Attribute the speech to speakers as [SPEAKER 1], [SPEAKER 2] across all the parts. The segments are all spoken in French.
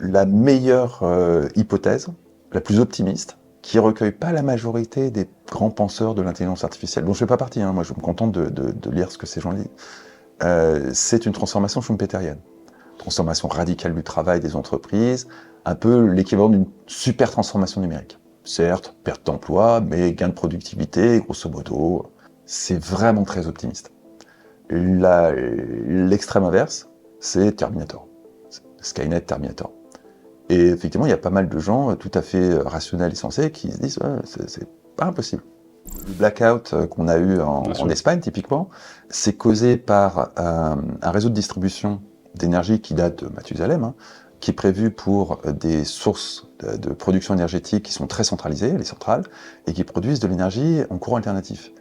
[SPEAKER 1] la meilleure hypothèse, la plus optimiste, qui ne recueille pas la majorité des grands penseurs de l'intelligence artificielle, dont je ne fais pas partie, moi je me contente de lire ce que ces gens lisent, c'est une transformation schumpeterienne. Transformation radicale du travail des entreprises, un peu l'équivalent d'une super transformation numérique. Certes, perte d'emploi, mais gain de productivité, grosso modo, c'est vraiment très optimiste. L'extrême inverse, c'est Terminator. Skynet, Terminator. Et effectivement, il y a pas mal de gens tout à fait rationnels et sensés qui se disent c'est pas impossible. Le blackout qu'on a eu en Espagne, typiquement, c'est causé par un réseau de distribution d'énergie qui date de Mathusalem, qui est prévu pour des sources de production énergétique qui sont très centralisées, les centrales, et qui produisent de l'énergie en courant alternatif.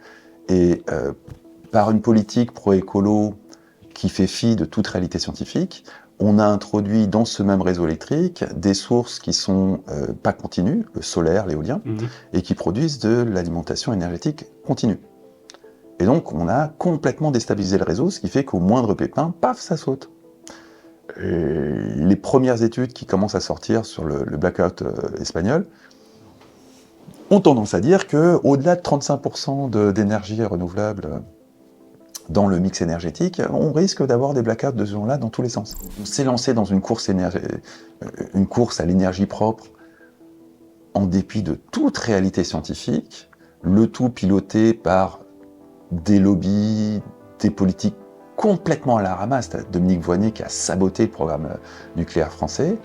[SPEAKER 1] Et par une politique pro-écolo qui fait fi de toute réalité scientifique, on a introduit dans ce même réseau électrique des sources qui sont pas continues, le solaire, l'éolien, et qui produisent de l'alimentation énergétique continue. Et donc on a complètement déstabilisé le réseau, ce qui fait qu'au moindre pépin, paf, ça saute. Et les premières études qui commencent à sortir sur le blackout espagnol ont tendance à dire qu'au-delà de 35% d'énergie renouvelable dans le mix énergétique, on risque d'avoir des blackouts de ce genre-là dans tous les sens. On s'est lancé dans une course à l'énergie propre en dépit de toute réalité scientifique, le tout piloté par des lobbies, des politiques complètement à la ramasse. Dominique Voynet qui a saboté le programme nucléaire français,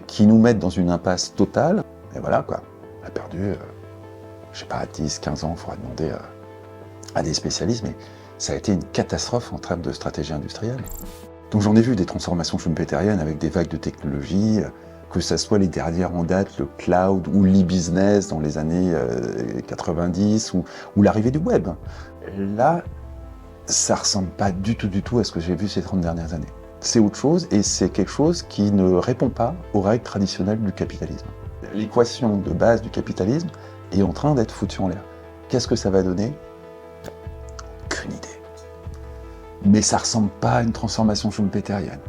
[SPEAKER 1] qui nous mettent dans une impasse totale. Et voilà, quoi. On a perdu, je sais pas, 10, 15 ans, il faudra demander à des spécialistes, mais ça a été une catastrophe en termes de stratégie industrielle. Donc j'en ai vu des transformations schumpeteriennes avec des vagues de technologie, que ça soit les dernières en date, le cloud ou l'e-business dans les années 90 ou l'arrivée du web. Là, ça ressemble pas du tout à ce que j'ai vu ces 30 dernières années. C'est autre chose et c'est quelque chose qui ne répond pas aux règles traditionnelles du capitalisme. L'équation de base du capitalisme est en train d'être foutue en l'air. Qu'est-ce que ça va donner ? Aucune idée. Mais ça ressemble pas à une transformation schumpeterienne.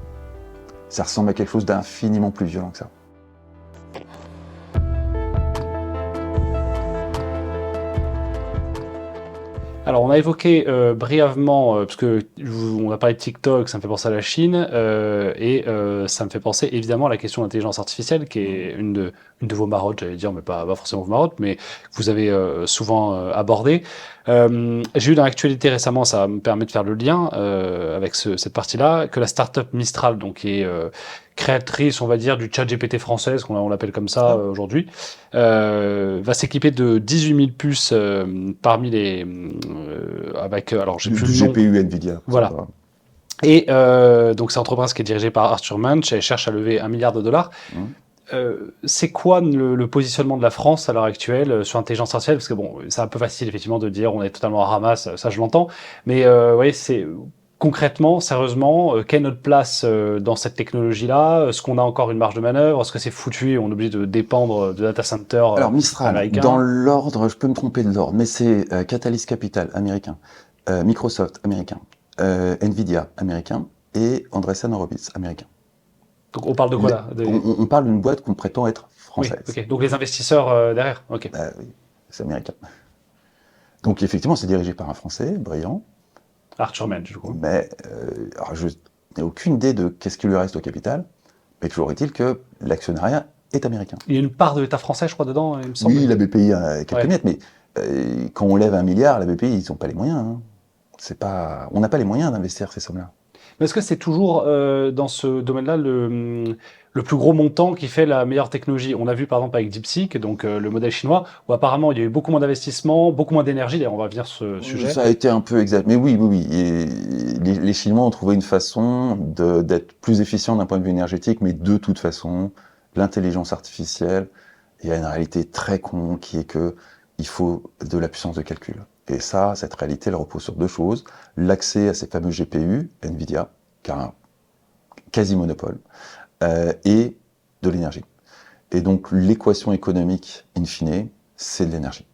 [SPEAKER 1] Ça ressemble à quelque chose d'infiniment plus violent que ça.
[SPEAKER 2] Alors, on a évoqué brièvement, parce que on a parlé de TikTok, ça me fait penser à la Chine, et ça me fait penser évidemment à la question de l'intelligence artificielle, qui est une de vos marottes, j'allais dire, mais pas forcément vos marottes, mais que vous avez souvent abordé. J'ai eu dans l'actualité récemment, ça me permet de faire le lien avec cette partie-là, que la startup Mistral, donc qui est créatrice, on va dire, du chat GPT française, on l'appelle comme ça aujourd'hui, va s'équiper de 18 000 puces parmi les... avec... alors, j'ai plus le nom.
[SPEAKER 1] GPU NVIDIA.
[SPEAKER 2] Voilà. Et donc, c'est une entreprise qui est dirigée par Arthur Munch, elle cherche à lever $1 milliard. C'est quoi le positionnement de la France à l'heure actuelle sur l'intelligence artificielle? Parce que bon, c'est un peu facile effectivement de dire on est totalement à ramasse, ça je l'entends, mais vous voyez, c'est... Concrètement, sérieusement, quelle est notre place dans cette technologie-là? Est-ce qu'on a encore une marge de manœuvre? Est-ce que c'est foutu et on est obligé de dépendre de data centers
[SPEAKER 1] Alors Mistral,
[SPEAKER 2] américains?
[SPEAKER 1] dans l'ordre, je peux me tromper de l'ordre, mais c'est Catalyst Capital, américain, Microsoft, américain, NVIDIA, américain, et Andreessen Horowitz, américain.
[SPEAKER 2] Donc on parle de quoi là?
[SPEAKER 1] On parle d'une boîte qu'on prétend être française.
[SPEAKER 2] Oui, ok. Donc les investisseurs derrière, ok.
[SPEAKER 1] Oui, c'est américain. Donc effectivement, c'est dirigé par un Français, brillant.
[SPEAKER 2] Arthur Munch, du coup.
[SPEAKER 1] Mais alors je n'ai aucune idée de qu'est-ce qui lui reste au capital, mais toujours est-il que l'actionnariat est américain.
[SPEAKER 2] Il y a une part de l'État français, je crois, dedans, il me semble.
[SPEAKER 1] Oui, la BPI a quelques miettes, mais quand on lève 1 milliard, la BPI, ils n'ont pas les moyens. C'est pas... On n'a pas les moyens d'investir ces sommes-là.
[SPEAKER 2] Mais est-ce que c'est toujours dans ce domaine-là le plus gros montant qui fait la meilleure technologie? On a vu par exemple avec DeepSeek, donc le modèle chinois, où apparemment il y a eu beaucoup moins d'investissement, beaucoup moins d'énergie. D'ailleurs, on va venir sur ce sujet.
[SPEAKER 1] Ça a été un peu exact. Mais oui. Et les Chinois ont trouvé une façon d'être plus efficients d'un point de vue énergétique, mais de toute façon, l'intelligence artificielle, il y a une réalité très con qui est que il faut de la puissance de calcul. Et ça, cette réalité, elle repose sur deux choses. L'accès à ces fameux GPU, NVIDIA, qui a un quasi-monopole, et de l'énergie. Et donc, l'équation économique, in fine, c'est de l'énergie.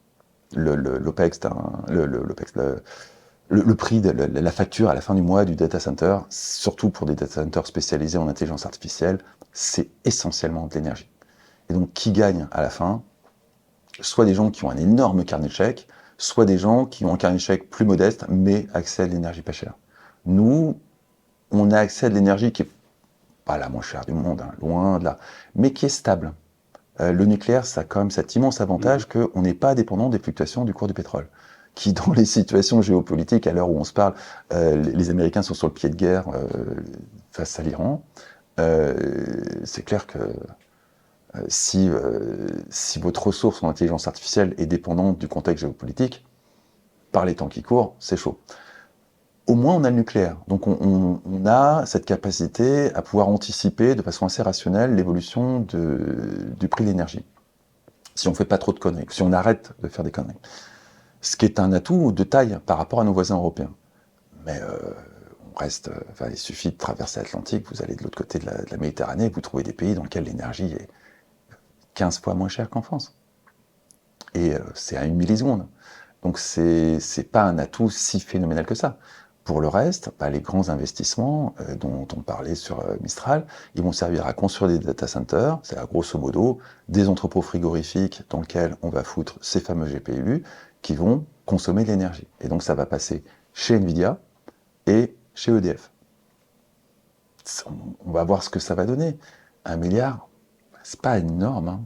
[SPEAKER 1] L'OPEX, le prix de la facture à la fin du mois du data center, surtout pour des data centers spécialisés en intelligence artificielle, c'est essentiellement de l'énergie. Et donc, qui gagne à la fin? Soit des gens qui ont un énorme carnet de chèques, soit des gens qui ont un carnet de chèques plus modeste, mais accès à de l'énergie pas chère. Nous, on a accès à de l'énergie qui est pas la moins chère du monde, hein, loin de là, mais qui est stable. Le nucléaire, ça a quand même cet immense avantage qu'on n'est pas dépendant des fluctuations du cours du pétrole, qui dans les situations géopolitiques, à l'heure où on se parle, les Américains sont sur le pied de guerre face à l'Iran. C'est clair que si votre ressource en intelligence artificielle est dépendante du contexte géopolitique, par les temps qui courent, c'est chaud. Au moins, on a le nucléaire. Donc, on a cette capacité à pouvoir anticiper de façon assez rationnelle l'évolution du prix de l'énergie. Si on ne fait pas trop de conneries, si on arrête de faire des conneries. Ce qui est un atout de taille par rapport à nos voisins européens. Mais on reste, il suffit de traverser l'Atlantique, vous allez de l'autre côté de la Méditerranée, vous trouvez des pays dans lesquels l'énergie est 15 fois moins chère qu'en France. Et c'est à 1 milliseconde. Donc c'est pas un atout si phénoménal que ça. Pour le reste, les grands investissements dont on parlait sur Mistral, ils vont servir à construire des data centers, c'est à grosso modo des entrepôts frigorifiques dans lesquels on va foutre ces fameux GPU qui vont consommer de l'énergie. Et donc ça va passer chez Nvidia et chez EDF. On va voir ce que ça va donner. 1 milliard, c'est pas énorme, hein.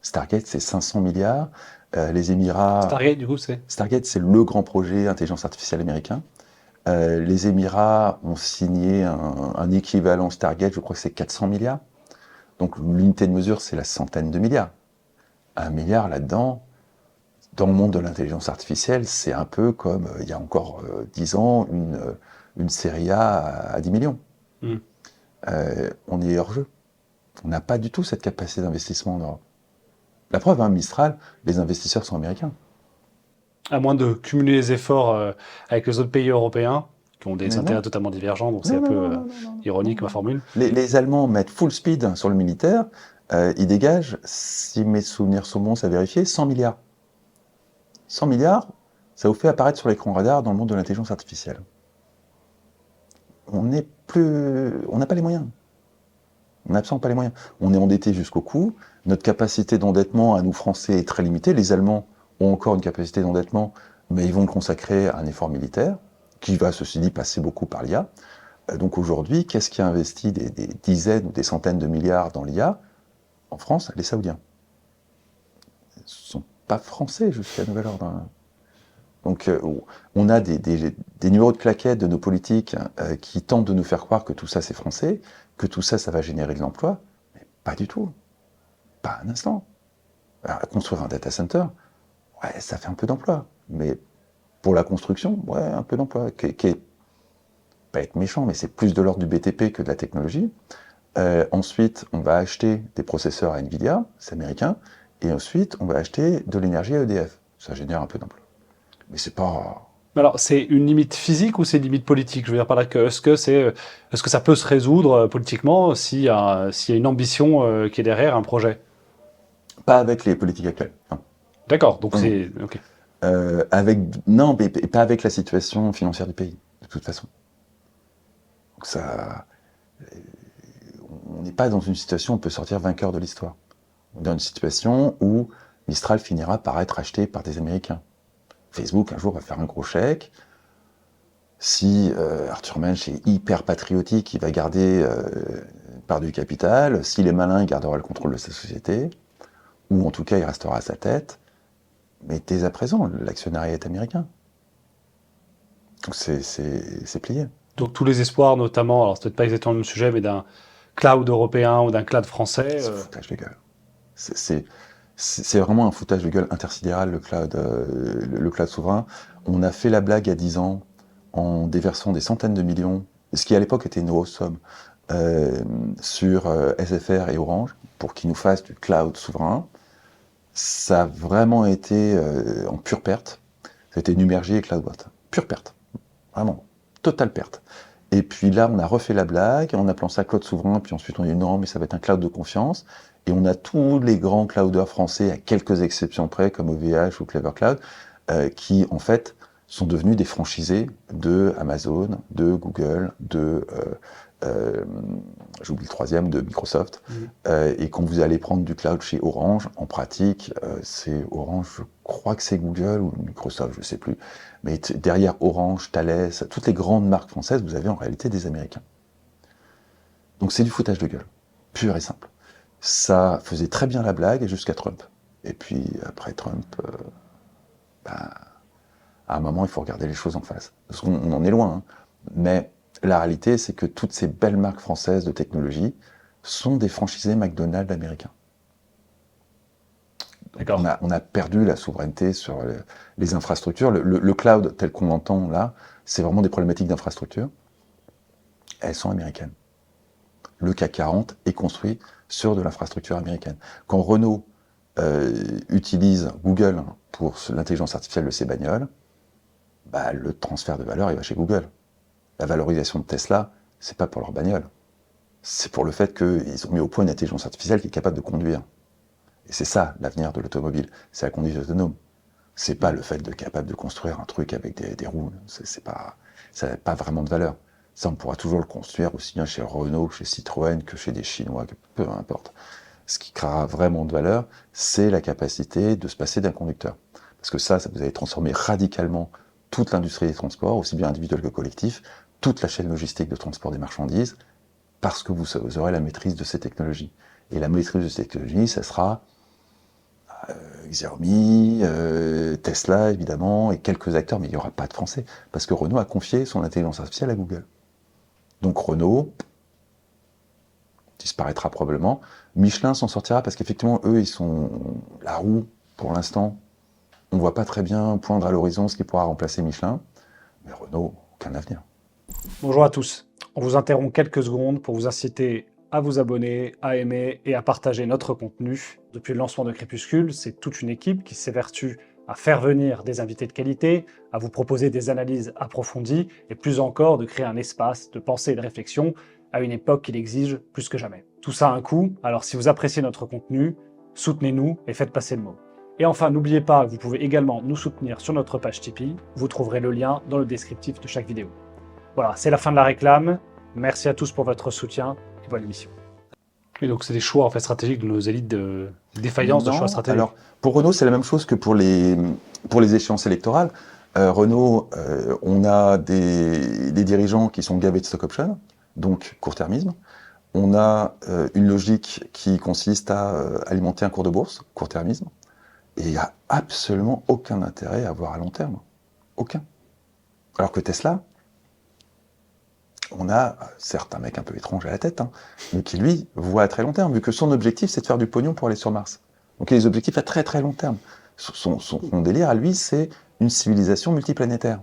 [SPEAKER 1] Stargate, c'est 500 milliards. Les Émirats...
[SPEAKER 2] Stargate, du coup, c'est
[SPEAKER 1] Stargate, c'est le grand projet intelligence artificielle américain. Les Émirats ont signé un équivalent Stargate, je crois que c'est 400 milliards. Donc l'unité de mesure, c'est la centaine de milliards. 1 milliard là-dedans, dans le monde de l'intelligence artificielle, c'est un peu comme, il y a encore 10 ans, une série A à 10 millions. On est hors jeu. On n'a pas du tout cette capacité d'investissement en Europe. La preuve, Mistral, les investisseurs sont américains.
[SPEAKER 2] À moins de cumuler les efforts avec les autres pays européens, qui ont des
[SPEAKER 1] Mais
[SPEAKER 2] intérêts
[SPEAKER 1] non.
[SPEAKER 2] totalement divergents, donc c'est un peu ironique ma formule.
[SPEAKER 1] Les Allemands mettent full speed sur le militaire, ils dégagent, si mes souvenirs sont bons, ça a vérifié, 100 milliards. 100 milliards, ça vous fait apparaître sur l'écran radar dans le monde de l'intelligence artificielle. On n'a pas les moyens. On n'a absolument pas les moyens. On est endetté jusqu'au cou, notre capacité d'endettement à nous Français est très limitée, les Allemands ont encore une capacité d'endettement, mais ils vont le consacrer à un effort militaire, qui va, ceci dit, passer beaucoup par l'IA. Donc aujourd'hui, qu'est-ce qui a investi des dizaines ou des centaines de milliards dans l'IA? En France, les Saoudiens. Ils ne sont pas français jusqu'à nouvel ordre. Donc on a des numéros de claquettes de nos politiques qui tentent de nous faire croire que tout ça c'est français, que tout ça, ça va générer de l'emploi, mais pas du tout. Pas un instant. Alors, construire un data center, ouais, ça fait un peu d'emploi, mais pour la construction, ouais, un peu d'emploi, qui est pas être méchant, mais c'est plus de l'ordre du BTP que de la technologie. Ensuite, on va acheter des processeurs à Nvidia, c'est américain, et ensuite, on va acheter de l'énergie à EDF. Ça génère un peu d'emploi. Mais c'est pas...
[SPEAKER 2] Alors, c'est une limite physique ou c'est une limite politique? Je veux dire par là que est-ce que ça peut se résoudre politiquement s'il y a une ambition qui est derrière un projet?
[SPEAKER 1] Pas avec les politiques actuelles, non.
[SPEAKER 2] D'accord, donc c'est... ok.
[SPEAKER 1] Non, mais pas avec la situation financière du pays, de toute façon. Donc ça... On n'est pas dans une situation où on peut sortir vainqueur de l'histoire. On est dans une situation où Mistral finira par être acheté par des Américains. Facebook, un jour, va faire un gros chèque. Si Arthur Mensch est hyper patriotique, il va garder part du capital. S'il est malin, il gardera le contrôle de sa société. Ou en tout cas, il restera à sa tête. Mais dès à présent, l'actionnariat est américain. Donc c'est plié.
[SPEAKER 2] Donc tous les espoirs, notamment, alors c'est peut-être pas exactement le même sujet, mais d'un cloud européen ou d'un cloud français.
[SPEAKER 1] C'est foutage de gueule. C'est vraiment un foutage de gueule intersidéral, le cloud souverain. On a fait la blague il y a 10 ans en déversant des centaines de millions, ce qui à l'époque était une grosse somme, sur SFR et Orange pour qu'ils nous fassent du cloud souverain. Ça a vraiment été en pure perte. C'était Numergy et CloudWatt. Pure perte. Vraiment. Totale perte. Et puis là, on a refait la blague en appelant ça cloud souverain, puis ensuite on a dit non, mais ça va être un cloud de confiance. Et on a tous les grands clouders français, à quelques exceptions près, comme OVH ou Clever Cloud, qui en fait sont devenus des franchisés de Amazon, de Google, de j'oublie le troisième, de Microsoft, et quand vous allez prendre du cloud chez Orange, en pratique, c'est Orange, je crois que c'est Google ou Microsoft, je ne sais plus, mais derrière Orange, Thales, toutes les grandes marques françaises, vous avez en réalité des Américains. Donc c'est du foutage de gueule, pur et simple. Ça faisait très bien la blague jusqu'à Trump. Et puis après Trump, à un moment, il faut regarder les choses en face. Parce qu'on en est loin, hein. Mais la réalité, c'est que toutes ces belles marques françaises de technologie sont des franchisés McDonald's américains.
[SPEAKER 2] D'accord.
[SPEAKER 1] On a perdu la souveraineté sur les infrastructures. Le cloud, tel qu'on l'entend là, c'est vraiment des problématiques d'infrastructure. Elles sont américaines. Le CAC 40 est construit sur de l'infrastructure américaine. Quand Renault utilise Google pour l'intelligence artificielle de ses bagnoles, le transfert de valeur, il va chez Google. La valorisation de Tesla, c'est pas pour leur bagnole. C'est pour le fait qu'ils ont mis au point une intelligence artificielle qui est capable de conduire. Et c'est ça, l'avenir de l'automobile. C'est la conduite autonome. C'est pas le fait de capable de construire un truc avec des roues. Ça n'a pas vraiment de valeur. Ça, on pourra toujours le construire aussi bien chez Renault, chez Citroën, que chez des Chinois, peu importe. Ce qui créera vraiment de valeur, c'est la capacité de se passer d'un conducteur. Parce que ça vous allez transformer radicalement toute l'industrie des transports, aussi bien individuelle que collectif, toute la chaîne logistique de transport des marchandises, parce que vous aurez la maîtrise de ces technologies. Et la maîtrise de ces technologies, ça sera Xiaomi, Tesla évidemment, et quelques acteurs, mais il n'y aura pas de Français, parce que Renault a confié son intelligence artificielle à Google. Donc Renault disparaîtra probablement. Michelin s'en sortira, parce qu'effectivement, eux, ils sont la roue, pour l'instant. On ne voit pas très bien poindre à l'horizon ce qui pourra remplacer Michelin, mais Renault, aucun avenir.
[SPEAKER 2] Bonjour à tous. On vous interrompt quelques secondes pour vous inciter à vous abonner, à aimer et à partager notre contenu. Depuis le lancement de Crépuscule, c'est toute une équipe qui s'évertue à faire venir des invités de qualité, à vous proposer des analyses approfondies et plus encore de créer un espace de pensée et de réflexion à une époque qui l'exige plus que jamais. Tout ça a un coût, alors si vous appréciez notre contenu, soutenez-nous et faites passer le mot. Et enfin, n'oubliez pas que vous pouvez également nous soutenir sur notre page Tipeee. Vous trouverez le lien dans le descriptif de chaque vidéo. Voilà, c'est la fin de la réclame. Merci à tous pour votre soutien et bonne émission. Et donc c'est des choix en fait stratégiques de nos élites de défaillance de choix stratégiques.
[SPEAKER 1] Alors, pour Renault, c'est la même chose que pour les échéances électorales. Renault, on a des dirigeants qui sont gavés de stock option, donc court-termisme. On a une logique qui consiste à alimenter un cours de bourse, court-termisme. Et il n'y a absolument aucun intérêt à voir à long terme. Aucun. Alors que Tesla, on a, certes, un mec un peu étrange à la tête, mais qui, lui, voit à très long terme, vu que son objectif, c'est de faire du pognon pour aller sur Mars. Donc il y a des objectifs à très très long terme. Son délire, à lui, c'est une civilisation multiplanétaire.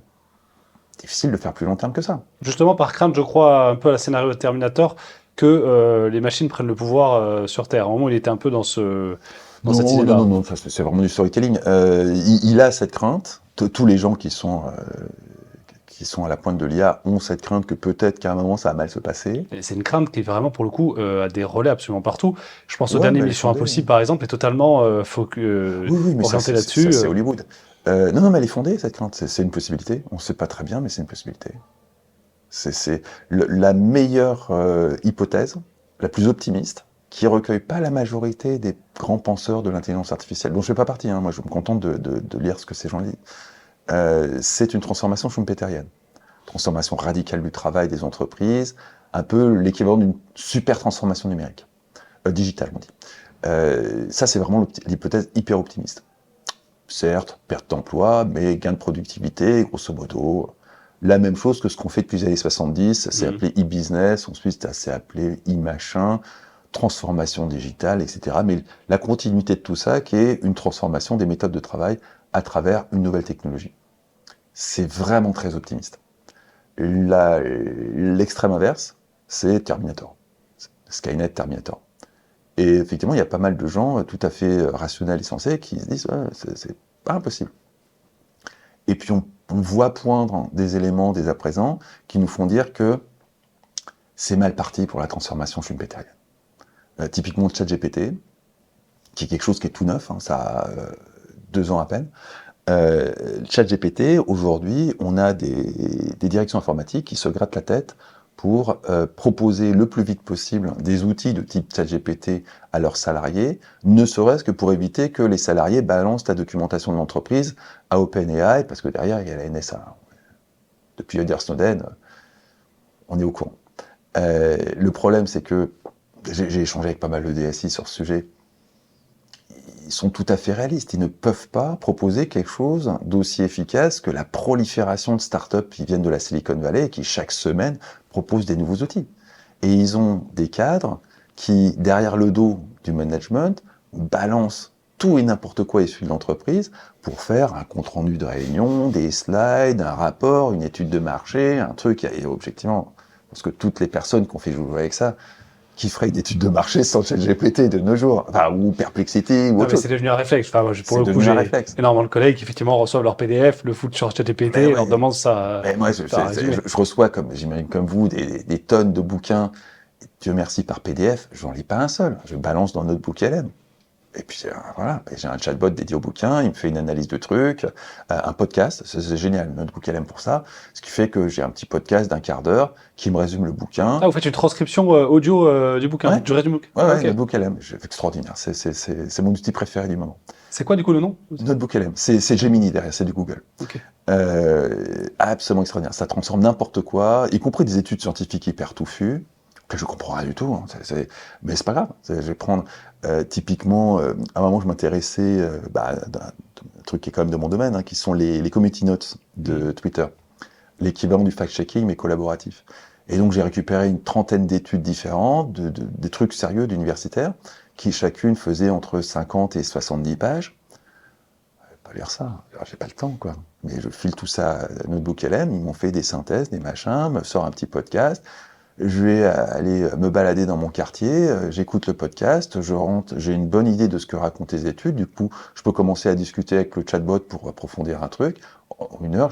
[SPEAKER 1] Difficile de faire plus long terme que ça.
[SPEAKER 2] Justement, par crainte, je crois, un peu à la scénario de Terminator, que les machines prennent le pouvoir sur Terre. À un moment, il était un peu dans cette idée-là.
[SPEAKER 1] Non, ça, c'est vraiment du storytelling. Il a cette crainte. Tous les gens qui sont à la pointe de l'IA ont cette crainte que peut-être qu'à un moment ça va mal se passer.
[SPEAKER 2] C'est une crainte qui vraiment pour le coup a des relais absolument partout. Je pense aux dernières Mission Impossible par exemple est totalement orienté là-dessus.
[SPEAKER 1] C'est Hollywood. Non, mais elle est fondée cette crainte. C'est une possibilité. On ne sait pas très bien, mais c'est une possibilité. C'est la meilleure hypothèse, la plus optimiste, qui recueille pas la majorité des grands penseurs de l'intelligence artificielle, dont je fais pas partie. Moi, je me contente de lire ce que ces gens disent. C'est une transformation schumpeterienne. Transformation radicale du travail des entreprises, un peu l'équivalent d'une super transformation numérique. Digitale, on dit. Ça, c'est vraiment l'hypothèse hyper optimiste. Certes, perte d'emploi, mais gain de productivité, grosso modo. La même chose que ce qu'on fait depuis les années 70, c'est appelé e-business, ensuite c'est appelé e-machin, transformation digitale, etc. Mais la continuité de tout ça, qui est une transformation des méthodes de travail à travers une nouvelle technologie. C'est vraiment très optimiste. L'extrême inverse, c'est Terminator. Skynet, Terminator. Et effectivement, il y a pas mal de gens tout à fait rationnels et sensés qui se disent c'est pas impossible. Et puis on voit poindre des éléments dès à présent qui nous font dire que c'est mal parti pour la transformation schumpeterienne. Typiquement ChatGPT, qui est quelque chose qui est tout neuf, ça a 2 ans à peine. ChatGPT, aujourd'hui, on a des directions informatiques qui se grattent la tête pour proposer le plus vite possible des outils de type ChatGPT à leurs salariés, ne serait-ce que pour éviter que les salariés balancent la documentation de l'entreprise à OpenAI, parce que derrière, il y a la NSA. Depuis Edward Snowden, on est au courant. Le problème, c'est que j'ai échangé avec pas mal de DSI sur ce sujet. Ils sont tout à fait réalistes. Ils ne peuvent pas proposer quelque chose d'aussi efficace que la prolifération de startups qui viennent de la Silicon Valley et qui, chaque semaine, proposent des nouveaux outils. Et ils ont des cadres qui, derrière le dos du management, balancent tout et n'importe quoi issu de l'entreprise pour faire un compte-rendu de réunion, des slides, un rapport, une étude de marché, un truc, et objectivement, parce que toutes les personnes qui ont fait jouer avec ça, qui ferait une étude de marché sans ChatGPT de nos jours, enfin, ou Perplexity, ou
[SPEAKER 2] Ah,
[SPEAKER 1] autre
[SPEAKER 2] mais
[SPEAKER 1] chose.
[SPEAKER 2] c'est devenu un réflexe. Enfin, moi, pour
[SPEAKER 1] C'est
[SPEAKER 2] le coup,
[SPEAKER 1] devenu un
[SPEAKER 2] j'ai
[SPEAKER 1] réflexe.
[SPEAKER 2] énormément de collègues qui effectivement reçoivent leur PDF, le foutent sur ChatGPT,
[SPEAKER 1] Mais
[SPEAKER 2] leur
[SPEAKER 1] ouais.
[SPEAKER 2] demandent ça.
[SPEAKER 1] Mais moi, je reçois, comme j'imagine comme vous, des tonnes de bouquins. Dieu merci par PDF, j'en lis pas un seul. Je balance dans Notebook LM. Et puis voilà, et j'ai un chatbot dédié au bouquin, il me fait une analyse de trucs, un podcast, c'est génial, Notebook LM pour ça. Ce qui fait que j'ai un petit podcast d'1 quart d'heure qui me résume le bouquin.
[SPEAKER 2] Ah, vous faites une transcription audio du bouquin,
[SPEAKER 1] Ouais,
[SPEAKER 2] du reste du bouquin.
[SPEAKER 1] ouais,
[SPEAKER 2] Ok.
[SPEAKER 1] Notebook LM, extraordinaire. C'est mon outil préféré du moment.
[SPEAKER 2] C'est quoi du coup le nom?
[SPEAKER 1] Notebook LM, c'est Gemini derrière, c'est du Google.
[SPEAKER 2] Ok.
[SPEAKER 1] Absolument extraordinaire. Ça transforme n'importe quoi, y compris des études scientifiques hyper touffues, que je comprends rien du tout, hein. Mais c'est pas grave. Je vais prendre typiquement, à un moment je m'intéressais d'un truc qui est quand même de mon domaine, hein, qui sont les community notes de Twitter, l'équivalent du fact-checking mais collaboratif. Et donc j'ai récupéré une trentaine d'études différentes, des trucs sérieux d'universitaires, qui chacune faisait entre 50 et 70 pages. Pas lire ça, j'ai pas le temps, quoi. Mais je file tout ça à Notebook LM, ils m'ont fait des synthèses, des machins, me sort un petit podcast, je vais aller me balader dans mon quartier, j'écoute le podcast, je rentre, j'ai une bonne idée de ce que racontent les études, du coup, je peux commencer à discuter avec le chatbot pour approfondir un truc. En 1 heure,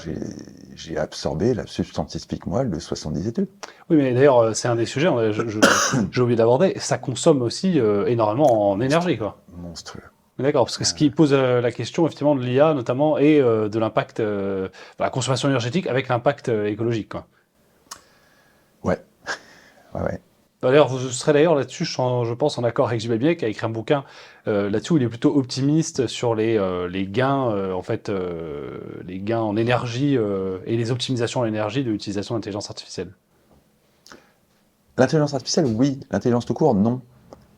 [SPEAKER 1] j'ai absorbé la substance scientifique moelle de 70 études.
[SPEAKER 2] Oui, mais d'ailleurs, c'est un des sujets, j'ai oublié d'aborder, ça consomme aussi énormément en énergie, quoi.
[SPEAKER 1] Monstrueux.
[SPEAKER 2] D'accord, parce que ce qui pose la question effectivement de l'IA notamment et de l'impact, de la consommation énergétique avec l'impact écologique, quoi.
[SPEAKER 1] Ouais, ouais.
[SPEAKER 2] D'ailleurs, vous serez d'ailleurs là-dessus, je pense, en accord avec Zubabier, qui a écrit un bouquin là-dessus où il est plutôt optimiste sur les gains, les gains en énergie et les optimisations en énergie de l'utilisation de l'intelligence artificielle.
[SPEAKER 1] L'intelligence artificielle, oui. L'intelligence tout court, non.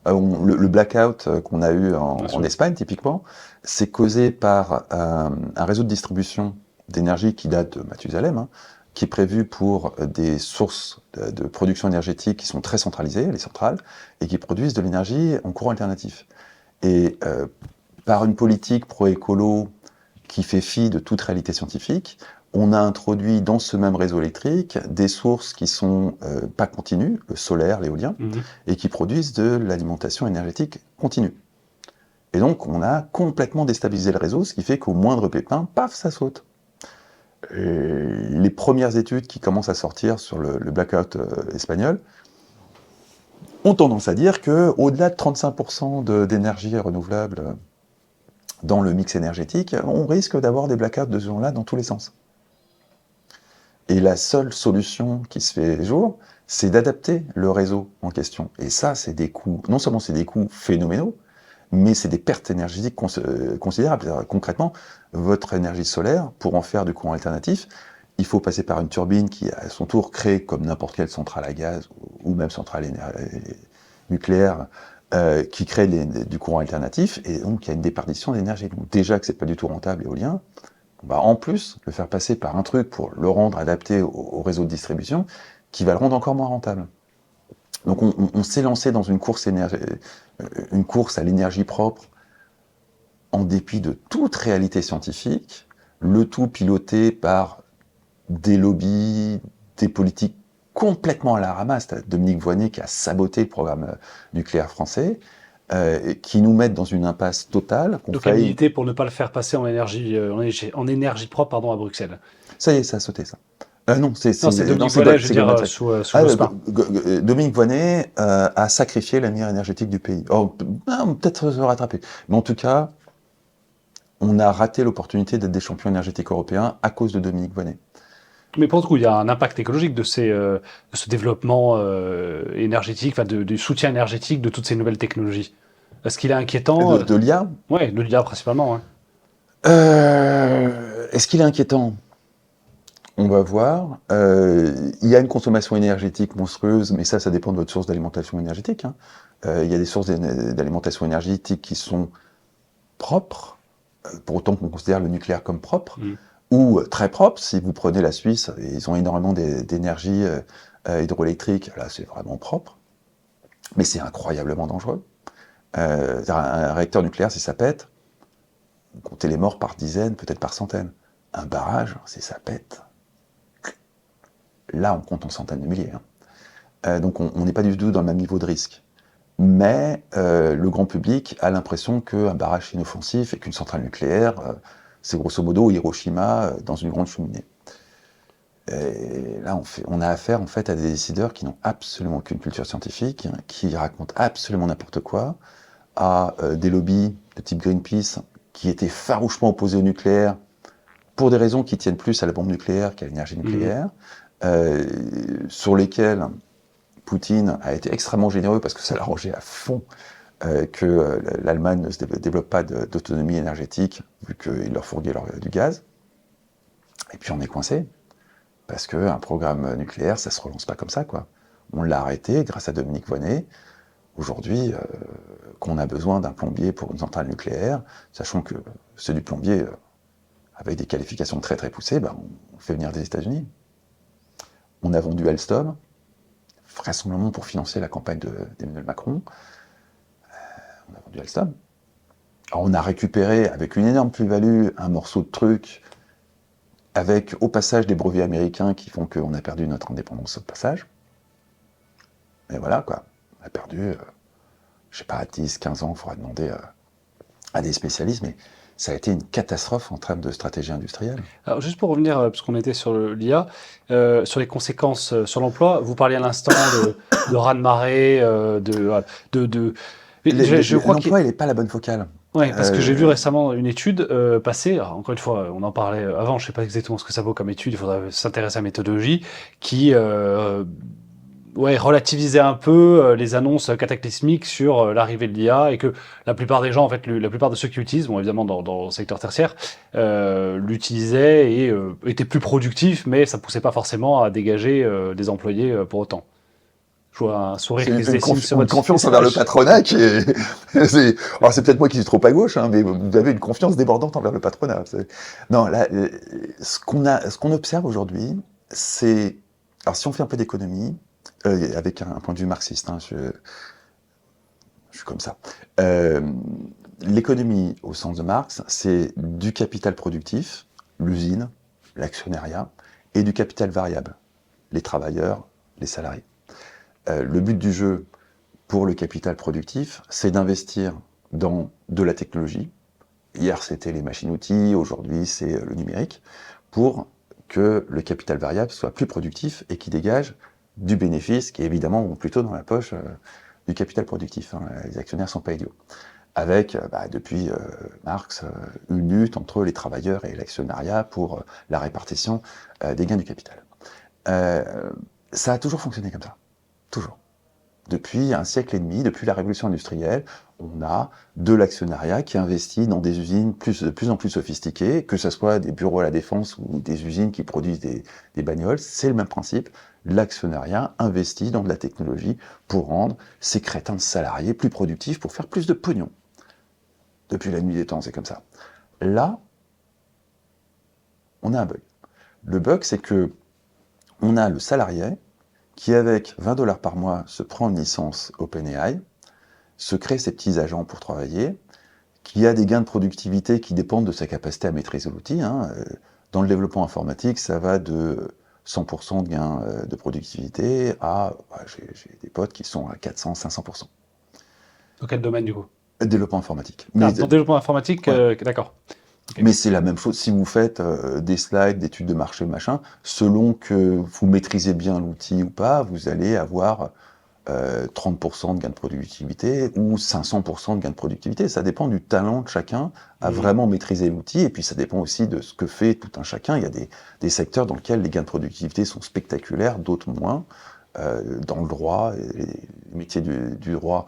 [SPEAKER 1] Le blackout qu'on a eu
[SPEAKER 2] Bien sûr.
[SPEAKER 1] en Espagne, typiquement, c'est causé par un réseau de distribution d'énergie qui date de Mathusalem, hein, qui est prévu pour des sources de production énergétique qui sont très centralisées, les centrales, et qui produisent de l'énergie en courant alternatif. Et par une politique pro-écolo qui fait fi de toute réalité scientifique, on a introduit dans ce même réseau électrique des sources qui sont pas continues, le solaire, l'éolien, et qui produisent de l'alimentation énergétique continue. Et donc, on a complètement déstabilisé le réseau, ce qui fait qu'au moindre pépin, paf, ça saute. Et les premières études qui commencent à sortir sur le blackout espagnol ont tendance à dire qu'au-delà de 35% d'énergie renouvelable dans le mix énergétique, on risque d'avoir des blackouts de ce genre-là dans tous les sens. Et la seule solution qui se fait jour, c'est d'adapter le réseau en question. Et ça, c'est des coûts, non seulement c'est des coûts phénoménaux, mais c'est des pertes énergétiques considérables. Concrètement, votre énergie solaire, pour en faire du courant alternatif, il faut passer par une turbine qui, à son tour, crée, comme n'importe quelle centrale à gaz, ou même centrale nucléaire, qui crée du courant alternatif, et donc il y a une déperdition d'énergie. Donc déjà que c'est pas du tout rentable éolien, on va en plus le faire passer par un truc pour le rendre adapté au réseau de distribution, qui va le rendre encore moins rentable. Donc on s'est lancé dans une course à l'énergie propre, en dépit de toute réalité scientifique, le tout piloté par des lobbies, des politiques complètement à la ramasse. Dominique Voynet qui a saboté le programme nucléaire français, qui nous mettent dans une impasse totale.
[SPEAKER 2] Donc habilité pour ne pas le faire passer en énergie propre, pardon, à Bruxelles.
[SPEAKER 1] Ça y est, ça a sauté, ça. Non, c'est
[SPEAKER 2] Dominique Voynet, je veux dire, sous Jospin.
[SPEAKER 1] Dominique Voynet a sacrifié l'avenir énergétique du pays. Oh, peut-être se rattraper. Mais en tout cas, on a raté l'opportunité d'être des champions énergétiques européens à cause de Dominique Voynet.
[SPEAKER 2] Mais pour le coup, il y a un impact écologique de ce développement énergétique, enfin du soutien énergétique de toutes ces nouvelles technologies. Est-ce qu'il est inquiétant?
[SPEAKER 1] De l'IA.
[SPEAKER 2] Ouais, de l'IA principalement. Ouais.
[SPEAKER 1] Est-ce qu'il est inquiétant? On va voir. Il y a une consommation énergétique monstrueuse, mais ça dépend de votre source d'alimentation énergétique, hein. Il y a des sources d'alimentation énergétique qui sont propres, pour autant qu'on considère le nucléaire comme propre,
[SPEAKER 2] Mm.
[SPEAKER 1] ou très propres. Si vous prenez la Suisse, ils ont énormément d'énergie hydroélectrique, là c'est vraiment propre, mais c'est incroyablement dangereux. Un réacteur nucléaire, si ça pète, vous comptez les morts par dizaines, peut-être par centaines. Un barrage, si ça pète, là on compte en centaines de milliers, hein. Donc on n'est pas du tout dans le même niveau de risque. Mais le grand public a l'impression qu'un barrage inoffensif et qu'une centrale nucléaire, c'est grosso modo Hiroshima dans une grande cheminée. Et là, on a affaire en fait à des décideurs qui n'ont absolument aucune culture scientifique, qui racontent absolument n'importe quoi, à des lobbies de type Greenpeace qui étaient farouchement opposés au nucléaire pour des raisons qui tiennent plus à la bombe nucléaire qu'à l'énergie nucléaire, sur lesquels Poutine a été extrêmement généreux parce que ça l'arrangeait à fond que l'Allemagne ne se développe pas d'autonomie énergétique vu qu'il leur fournit du gaz. Et puis on est coincé parce qu'un programme nucléaire, ça se relance pas comme ça, quoi. On l'a arrêté grâce à Dominique Voynet. Aujourd'hui, qu'on a besoin d'un plombier pour une centrale nucléaire, sachant que ceux du plombier, avec des qualifications très très poussées, ben, on fait venir des États-Unis. On a vendu Alstom, vraisemblablement pour financer la campagne d'Emmanuel Macron. On a vendu Alstom. Alors on a récupéré, avec une énorme plus-value, un morceau de truc, avec au passage des brevets américains qui font qu'on a perdu notre indépendance au passage. Mais voilà, quoi. On a perdu, je sais pas, 10, 15 ans, il faudra demander à des spécialistes, mais ça a été une catastrophe en termes de stratégie industrielle.
[SPEAKER 2] Alors, juste pour revenir, parce qu'on était sur l'IA, sur les conséquences sur l'emploi, vous parliez à l'instant de raz-de-marée, je crois qu'il...
[SPEAKER 1] L'emploi, il n'est pas la bonne focale.
[SPEAKER 2] Ouais, parce que j'ai vu récemment une étude passer, alors, encore une fois, on en parlait avant, je sais pas exactement ce que ça vaut comme étude, il faudrait s'intéresser à la méthodologie, qui ouais, relativisait un peu les annonces cataclysmiques sur l'arrivée de l'IA et que la plupart des gens, en fait, la plupart de ceux qui l'utilisent, bon, évidemment dans le secteur tertiaire, l'utilisaient et étaient plus productifs, mais ça poussait pas forcément à dégager des employés pour autant. Je vois un sourire qui se dessine sur
[SPEAKER 1] Une
[SPEAKER 2] votre
[SPEAKER 1] confiance envers le patronat qui est... Alors c'est peut-être moi qui suis trop à gauche, hein, mais vous avez une confiance débordante envers le patronat. Non, là, ce qu'on observe aujourd'hui, c'est... Alors si on fait un peu d'économie, avec un point de vue marxiste, hein, je suis comme ça. L'économie, au sens de Marx, c'est du capital productif, l'usine, l'actionnariat, et du capital variable, les travailleurs, les salariés. Le but du jeu pour le capital productif, c'est d'investir dans de la technologie. Hier, c'était les machines-outils, aujourd'hui, c'est le numérique, pour que le capital variable soit plus productif et qui dégage du bénéfice qui, évidemment, vont plutôt dans la poche du capital productif, hein. Les actionnaires ne sont pas idiots. Avec, depuis Marx, une lutte entre les travailleurs et l'actionnariat pour la répartition des gains du capital. Ça a toujours fonctionné comme ça. Toujours. Depuis un siècle et demi, depuis la révolution industrielle, on a de l'actionnariat qui investit dans des usines de plus en plus sophistiquées, que ce soit des bureaux à la défense ou des usines qui produisent des bagnoles, c'est le même principe. L'actionnariat investit dans de la technologie pour rendre ces crétins de salariés plus productifs, pour faire plus de pognon. Depuis la nuit des temps, c'est comme ça. Là, on a un bug. Le bug, c'est que on a le salarié qui, avec 20 $ par mois, se prend une licence OpenAI, se crée ses petits agents pour travailler, qui a des gains de productivité qui dépendent de sa capacité à maîtriser l'outil, hein. Dans le développement informatique, ça va de 100% de gains de productivité à... j'ai des potes qui sont à 400-500%.
[SPEAKER 2] Dans quel domaine, du coup?
[SPEAKER 1] Développement informatique.
[SPEAKER 2] Dans le développement informatique,
[SPEAKER 1] ouais.
[SPEAKER 2] D'accord. Okay.
[SPEAKER 1] Mais c'est la même chose si vous faites des slides, des études de marché, machin, selon que vous maîtrisez bien l'outil ou pas, vous allez avoir 30% de gain de productivité ou 500% de gain de productivité. Ça dépend du talent de chacun à vraiment maîtriser l'outil, et puis ça dépend aussi de ce que fait tout un chacun. Il y a des secteurs dans lesquels les gains de productivité sont spectaculaires, d'autres moins. Dans le droit, les métiers du droit,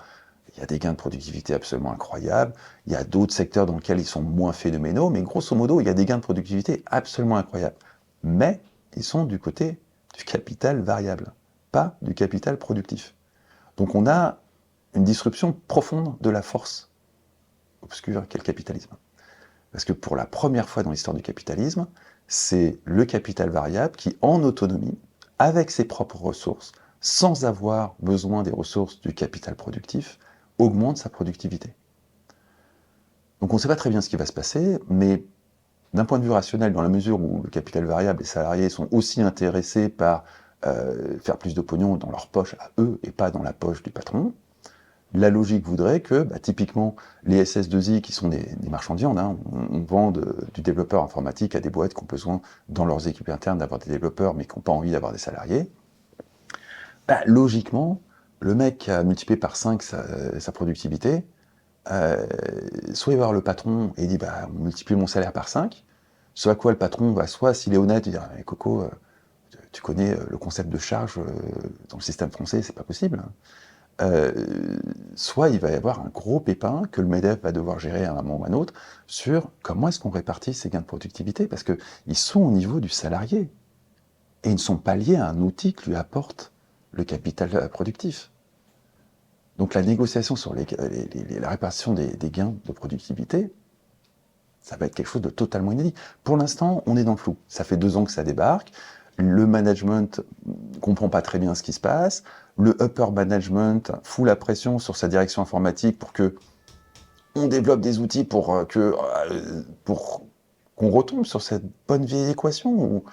[SPEAKER 1] il y a des gains de productivité absolument incroyables. Il y a d'autres secteurs dans lesquels ils sont moins phénoménaux, mais grosso modo, il y a des gains de productivité absolument incroyables. Mais ils sont du côté du capital variable, pas du capital productif. Donc on a une disruption profonde de la force obscure qu'est le capitalisme. Parce que pour la première fois dans l'histoire du capitalisme, c'est le capital variable qui, en autonomie, avec ses propres ressources, sans avoir besoin des ressources du capital productif, augmente sa productivité. Donc on ne sait pas très bien ce qui va se passer, mais d'un point de vue rationnel, dans la mesure où le capital variable, les salariés sont aussi intéressés par faire plus de pognon dans leur poche à eux et pas dans la poche du patron, la logique voudrait que, typiquement, les SS2I, qui sont des marchands de viande, hein, on vend du développeur informatique à des boîtes qui ont besoin, dans leurs équipes internes, d'avoir des développeurs, mais qui n'ont pas envie d'avoir des salariés. Logiquement, le mec qui a multiplié par 5 sa productivité, soit il va voir le patron et il dit on multiplie mon salaire par 5, soit à quoi le patron va, soit s'il est honnête, il dit Coco, tu connais le concept de charge dans le système français, c'est pas possible. Soit il va y avoir un gros pépin que le MEDEF va devoir gérer à un moment ou à un autre sur comment est-ce qu'on répartit ces gains de productivité, parce qu'ils sont au niveau du salarié et ils ne sont pas liés à un outil que lui apporte le capital productif. Donc la négociation sur la répartition des gains de productivité, ça va être quelque chose de totalement inédit. Pour l'instant, on est dans le flou. Ça fait 2 ans que ça débarque. Le management ne comprend pas très bien ce qui se passe. Le upper management fout la pression sur sa direction informatique pour que on développe des outils pour qu'on retombe sur cette bonne vieille équation où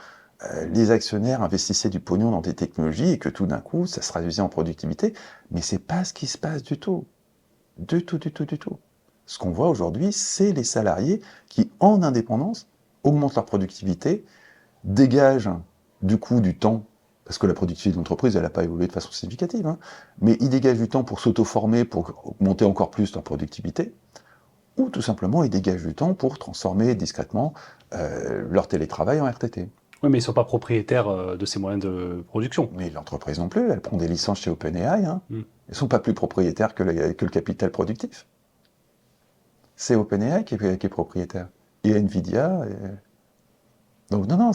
[SPEAKER 1] les actionnaires investissaient du pognon dans des technologies et que tout d'un coup, ça se traduisait en productivité. Mais c'est pas ce qui se passe du tout. Du tout. Ce qu'on voit aujourd'hui, c'est les salariés qui, en indépendance, augmentent leur productivité, dégagent du coup du temps, parce que la productivité de l'entreprise, elle n'a pas évolué de façon significative, hein, mais ils dégagent du temps pour s'auto-former, pour augmenter encore plus leur productivité, ou tout simplement, ils dégagent du temps pour transformer discrètement leur télétravail en RTT.
[SPEAKER 2] Oui, mais ils ne sont pas propriétaires de ces moyens de production.
[SPEAKER 1] Mais l'entreprise non plus, elle prend des licences chez OpenAI, hein. Ils ne sont pas plus propriétaires que le capital productif. C'est OpenAI qui est propriétaire. Et Nvidia. Donc non,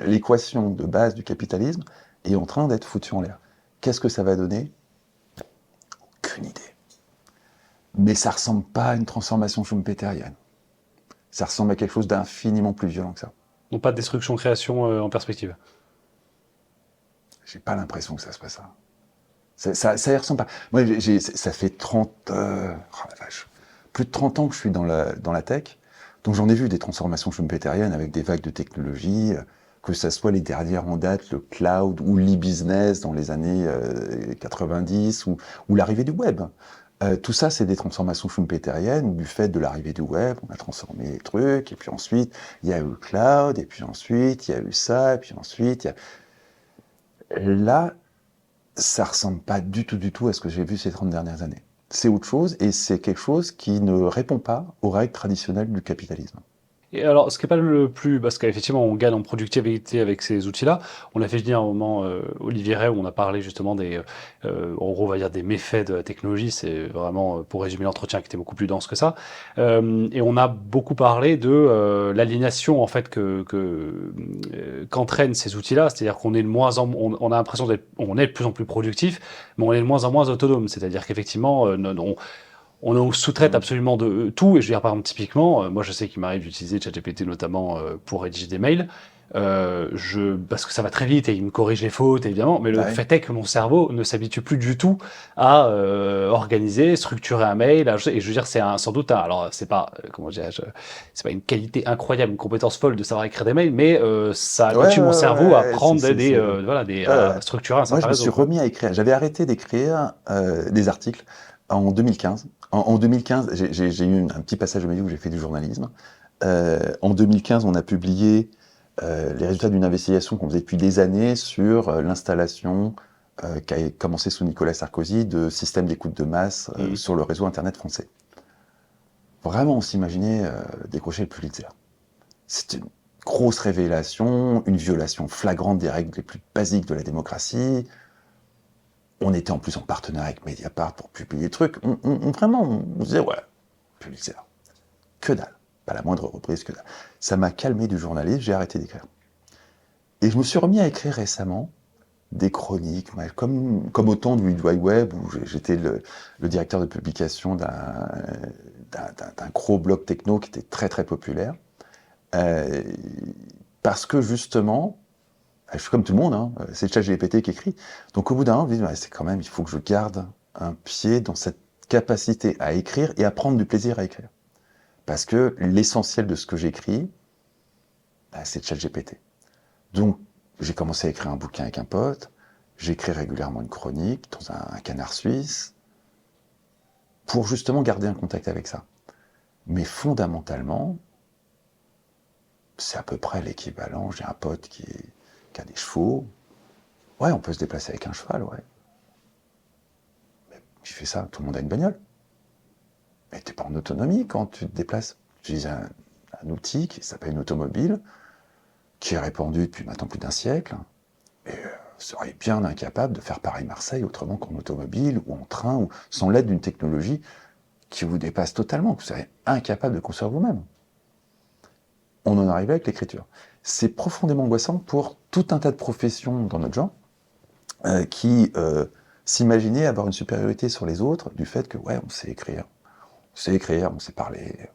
[SPEAKER 1] l'équation de base du capitalisme est en train d'être foutue en l'air. Qu'est-ce que ça va donner? Aucune idée. Mais ça ressemble pas à une transformation schumpeterienne. Ça ressemble à quelque chose d'infiniment plus violent que ça.
[SPEAKER 2] Donc pas de destruction-création en perspective.
[SPEAKER 1] J'ai pas l'impression que ça se passe ça. Ça y ressemble pas. Moi, ça fait 30... oh la vache. Plus de 30 ans que je suis dans la tech, donc j'en ai vu des transformations schumpeteriennes avec des vagues de technologie, que ça soit les dernières en date, le cloud ou l'e-business dans les années 90 ou l'arrivée du web. Tout ça, c'est des transformations schumpeteriennes où du fait de l'arrivée du web, on a transformé les trucs, et puis ensuite, il y a eu le cloud, et puis ensuite, il y a eu ça, et puis ensuite, il y a... Là, ça ressemble pas du tout à ce que j'ai vu ces 30 dernières années. C'est autre chose, et c'est quelque chose qui ne répond pas aux règles traditionnelles du capitalisme.
[SPEAKER 2] Et alors, ce qui n'est pas le plus, parce qu'effectivement, on gagne en productivité avec ces outils-là. On a fait venir un moment Olivier Ray où on a parlé justement en gros, on va dire des méfaits de la technologie. C'est vraiment, pour résumer l'entretien, qui était beaucoup plus dense que ça. Et on a beaucoup parlé de l'aliénation en fait qu'entraînent ces outils-là. C'est-à-dire qu'on est on a l'impression on est de plus en plus productif, mais on est de moins en moins autonome. C'est-à-dire qu'effectivement, on sous-traite absolument de tout, et je veux dire, par exemple, typiquement, moi je sais qu'il m'arrive d'utiliser ChatGPT notamment pour rédiger des mails, parce que ça va très vite et il me corrige les fautes, évidemment, mais le fait est que mon cerveau ne s'habitue plus du tout à organiser, structurer un mail, et je veux dire, c'est sans doute alors c'est pas, comment dirais-je, c'est pas une qualité incroyable, une compétence folle de savoir écrire des mails, mais ça habitue mon cerveau à prendre à structurer un certain
[SPEAKER 1] réseau. Moi, je me suis remis à écrire. J'avais arrêté d'écrire des articles en 2015. En 2015, j'ai eu un petit passage de ma vie où j'ai fait du journalisme. En 2015, on a publié les résultats d'une investigation qu'on faisait depuis des années sur l'installation qui a commencé sous Nicolas Sarkozy, de système d'écoute de masse sur le réseau Internet français. Vraiment, on s'imaginait décrocher le Pulitzer. C'est une grosse révélation, une violation flagrante des règles les plus basiques de la démocratie. On était en plus en partenariat avec Mediapart pour publier le truc. Vraiment, on se disait, ouais, Pulitzer, que dalle. Pas la moindre reprise, que dalle. Ça m'a calmé du journalisme, j'ai arrêté d'écrire. Et je me suis remis à écrire récemment des chroniques, comme au temps du World Wide Web, où j'étais le directeur de publication d'un gros blog techno qui était très très populaire. Parce que justement, je suis comme tout le monde, hein, c'est ChatGPT qui écrit. Donc au bout d'un moment, je me dis, ouais, c'est quand même, il faut que je garde un pied dans cette capacité à écrire et à prendre du plaisir à écrire. Parce que l'essentiel de ce que j'écris, c'est ChatGPT. Donc j'ai commencé à écrire un bouquin avec un pote, j'écris régulièrement une chronique dans un canard suisse, pour justement garder un contact avec ça. Mais fondamentalement, c'est à peu près l'équivalent. J'ai un pote qui a des chevaux. Ouais, on peut se déplacer avec un cheval, ouais. Mais tu fais ça, tout le monde a une bagnole. Mais t'es pas en autonomie quand tu te déplaces. J'ai un outil qui s'appelle une automobile, qui est répandu depuis maintenant plus d'un siècle, et serait bien incapable de faire Paris-Marseille autrement qu'en automobile, ou en train, ou sans l'aide d'une technologie qui vous dépasse totalement, que vous serez incapable de construire vous-même. On en arrive avec l'écriture. C'est profondément angoissant pour tout un tas de professions dans notre genre qui s'imaginaient avoir une supériorité sur les autres du fait que, ouais, on sait écrire, on sait parler,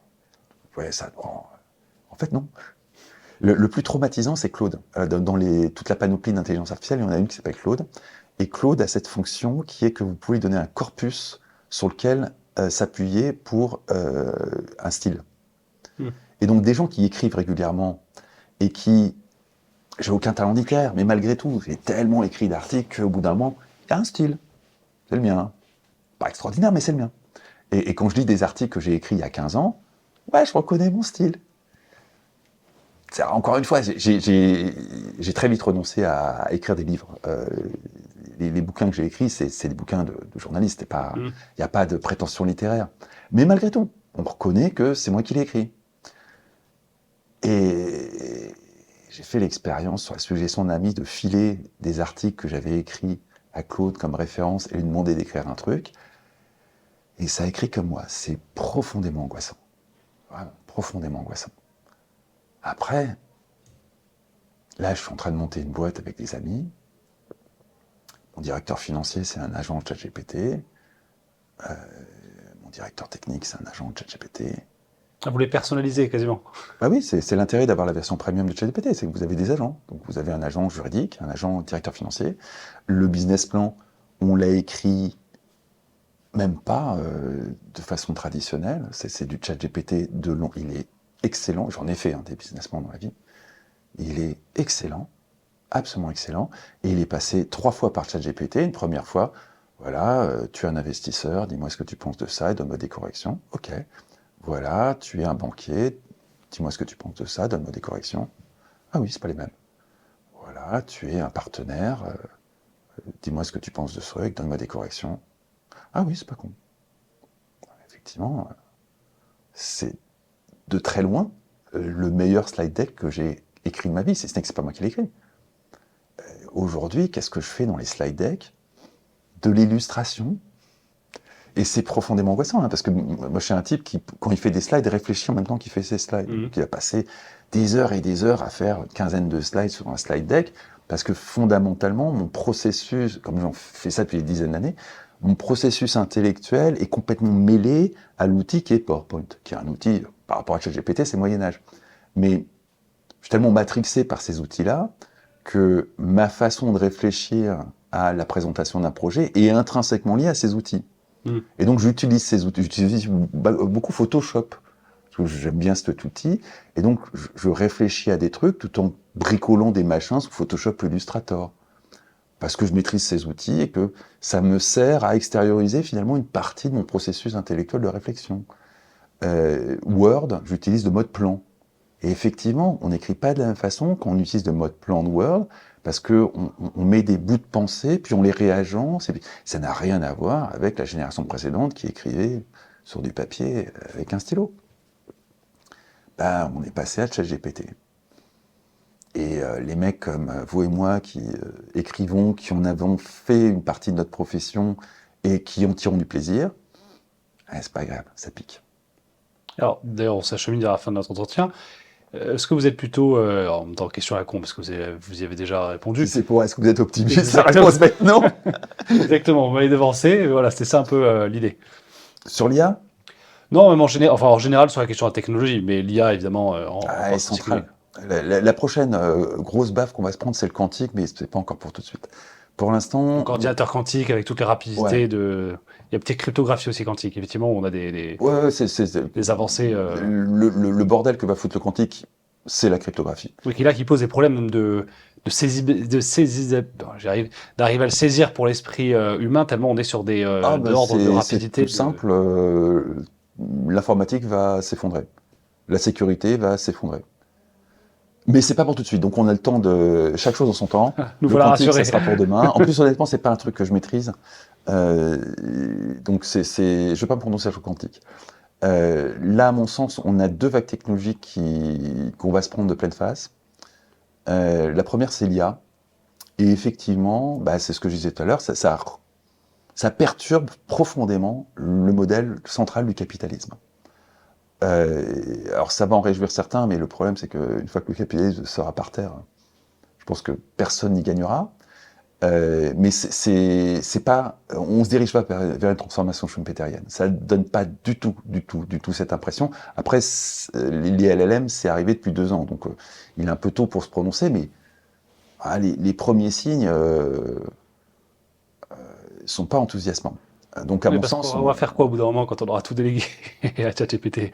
[SPEAKER 1] ouais, ça... En fait, non. Le plus traumatisant, c'est Claude. Dans toute la panoplie d'intelligence artificielle, il y en a une qui s'appelle Claude. Et Claude a cette fonction qui est que vous pouvez lui donner un corpus sur lequel s'appuyer pour un style. Et donc des gens qui écrivent régulièrement et qui... J'ai aucun talent littéraire, mais malgré tout, j'ai tellement écrit d'articles qu'au bout d'un moment, il y a un style. C'est le mien. Pas extraordinaire, mais c'est le mien. Et quand je lis des articles que j'ai écrits il y a 15 ans, ouais, je reconnais mon style. Encore une fois, j'ai très vite renoncé à écrire des livres. Les bouquins que j'ai écrits, c'est des bouquins de journaliste. Il n'y a pas de prétention littéraire. Mais malgré tout, on reconnaît que c'est moi qui l'ai écrit. Et j'ai fait l'expérience, sur la suggestion d'un ami, de filer des articles que j'avais écrits à Claude comme référence et lui demander d'écrire un truc. Et ça a écrit comme moi. C'est profondément angoissant. Vraiment, profondément angoissant. Après, là, je suis en train de monter une boîte avec des amis. Mon directeur financier, c'est un agent de ChatGPT. Mon directeur technique, c'est un agent de ChatGPT.
[SPEAKER 2] Ah, vous les personnalisez quasiment.
[SPEAKER 1] Bah oui, c'est l'intérêt d'avoir la version premium de ChatGPT, c'est que vous avez des agents. Donc vous avez un agent juridique, un agent directeur financier. Le business plan, on l'a écrit même pas de façon traditionnelle. C'est du ChatGPT de long. Il est excellent. J'en ai fait des business plans dans la vie. Il est excellent, absolument excellent. Et il est passé 3 fois par ChatGPT. Une première fois, voilà, tu es un investisseur, dis-moi ce que tu penses de ça et donne-moi des corrections. Ok. Voilà, tu es un banquier, dis-moi ce que tu penses de ça, donne-moi des corrections. Ah oui, c'est pas les mêmes. Voilà, tu es un partenaire, dis-moi ce que tu penses de ce truc, donne-moi des corrections. Ah oui, c'est pas con. Effectivement, c'est de très loin le meilleur slide deck que j'ai écrit de ma vie, si ce n'est que c'est pas moi qui l'ai écrit. Aujourd'hui, qu'est-ce que je fais dans les slide decks? De l'illustration. Et c'est profondément angoissant, parce que moi je suis un type qui, quand il fait des slides, réfléchit en même temps qu'il fait ses slides. Donc il va passer des heures et des heures à faire une quinzaine de slides sur un slide deck, parce que fondamentalement, mon processus, comme j'en fais ça depuis des dizaines d'années, mon processus intellectuel est complètement mêlé à l'outil qui est PowerPoint, qui est un outil, par rapport à ChatGPT, c'est Moyen-Âge. Mais je suis tellement matrixé par ces outils-là que ma façon de réfléchir à la présentation d'un projet est intrinsèquement liée à ces outils. Et donc j'utilise ces outils, j'utilise beaucoup Photoshop, parce que j'aime bien cet outil, et donc je réfléchis à des trucs tout en bricolant des machins sous Photoshop ou Illustrator. Parce que je maîtrise ces outils et que ça me sert à extérioriser finalement une partie de mon processus intellectuel de réflexion. Word, j'utilise le mode plan. Et effectivement, on n'écrit pas de la même façon quand on utilise le mode plan Word, parce que on met des bouts de pensée, puis on les réagence, et puis ça n'a rien à voir avec la génération précédente qui écrivait sur du papier avec un stylo. Ben, on est passé à ChatGPT. Et les mecs comme vous et moi qui écrivons, qui en avons fait une partie de notre profession et qui en tirons du plaisir, c'est pas grave, ça pique.
[SPEAKER 2] Alors, d'ailleurs, on s'achemine vers la fin de notre entretien. Est-ce que vous êtes plutôt, en même temps, question à la con, parce que vous y avez déjà
[SPEAKER 1] Si
[SPEAKER 2] répondu.
[SPEAKER 1] c'est pour est-ce que vous êtes optimiste, la
[SPEAKER 2] Exactement.
[SPEAKER 1] réponse va être non.
[SPEAKER 2] Exactement, vous m'avez devancé, voilà, c'était ça un peu l'idée.
[SPEAKER 1] Sur l'IA,
[SPEAKER 2] Non, même en général sur la question de la technologie, mais l'IA, évidemment, en
[SPEAKER 1] elle est
[SPEAKER 2] particulier.
[SPEAKER 1] centrale. La prochaine grosse baffe qu'on va se prendre, c'est le quantique, mais c'est pas encore pour tout de suite. Pour l'instant,
[SPEAKER 2] Donc, ordinateur quantique avec toutes les rapidités
[SPEAKER 1] ouais,
[SPEAKER 2] de. Il y a peut-être cryptographie aussi quantique. Effectivement, on a des
[SPEAKER 1] ouais,
[SPEAKER 2] des avancées.
[SPEAKER 1] le bordel que va foutre le quantique, c'est la cryptographie.
[SPEAKER 2] Oui, qui pose des problèmes d'arriver à le saisir pour l'esprit humain, tellement on est sur des
[SPEAKER 1] Ah ben
[SPEAKER 2] ordres de
[SPEAKER 1] c'est
[SPEAKER 2] rapidité.
[SPEAKER 1] tout simple, l'informatique va s'effondrer, la sécurité va s'effondrer. Mais c'est pas pour tout de suite, donc on a le temps de chaque chose en son temps.
[SPEAKER 2] Nous
[SPEAKER 1] Le
[SPEAKER 2] voilà
[SPEAKER 1] quantique, ça
[SPEAKER 2] rassurés.
[SPEAKER 1] sera pour demain. En plus, honnêtement, c'est pas un truc que je maîtrise, euh, donc je vais pas me prononcer sur le quantique. Là, à mon sens, on a deux vagues technologiques qu'on va se prendre de pleine face. La première, c'est l'IA, et effectivement, bah, c'est ce que je disais tout à l'heure, ça perturbe profondément le modèle central du capitalisme. Alors ça va en réjouir certains, mais le problème c'est qu'une fois que le capitalisme sera par terre, je pense que personne n'y gagnera. Mais c'est pas, on se dirige pas vers une transformation schumpeterienne. Ça donne pas du tout cette impression. Après, les LLM, c'est arrivé depuis 2 ans, donc il est un peu tôt pour se prononcer, mais les premiers signes sont pas enthousiasmants. Donc à
[SPEAKER 2] Oui,
[SPEAKER 1] mon
[SPEAKER 2] parce
[SPEAKER 1] sens,
[SPEAKER 2] qu'on va faire quoi au bout d'un moment quand on aura tout délégué à ChatGPT?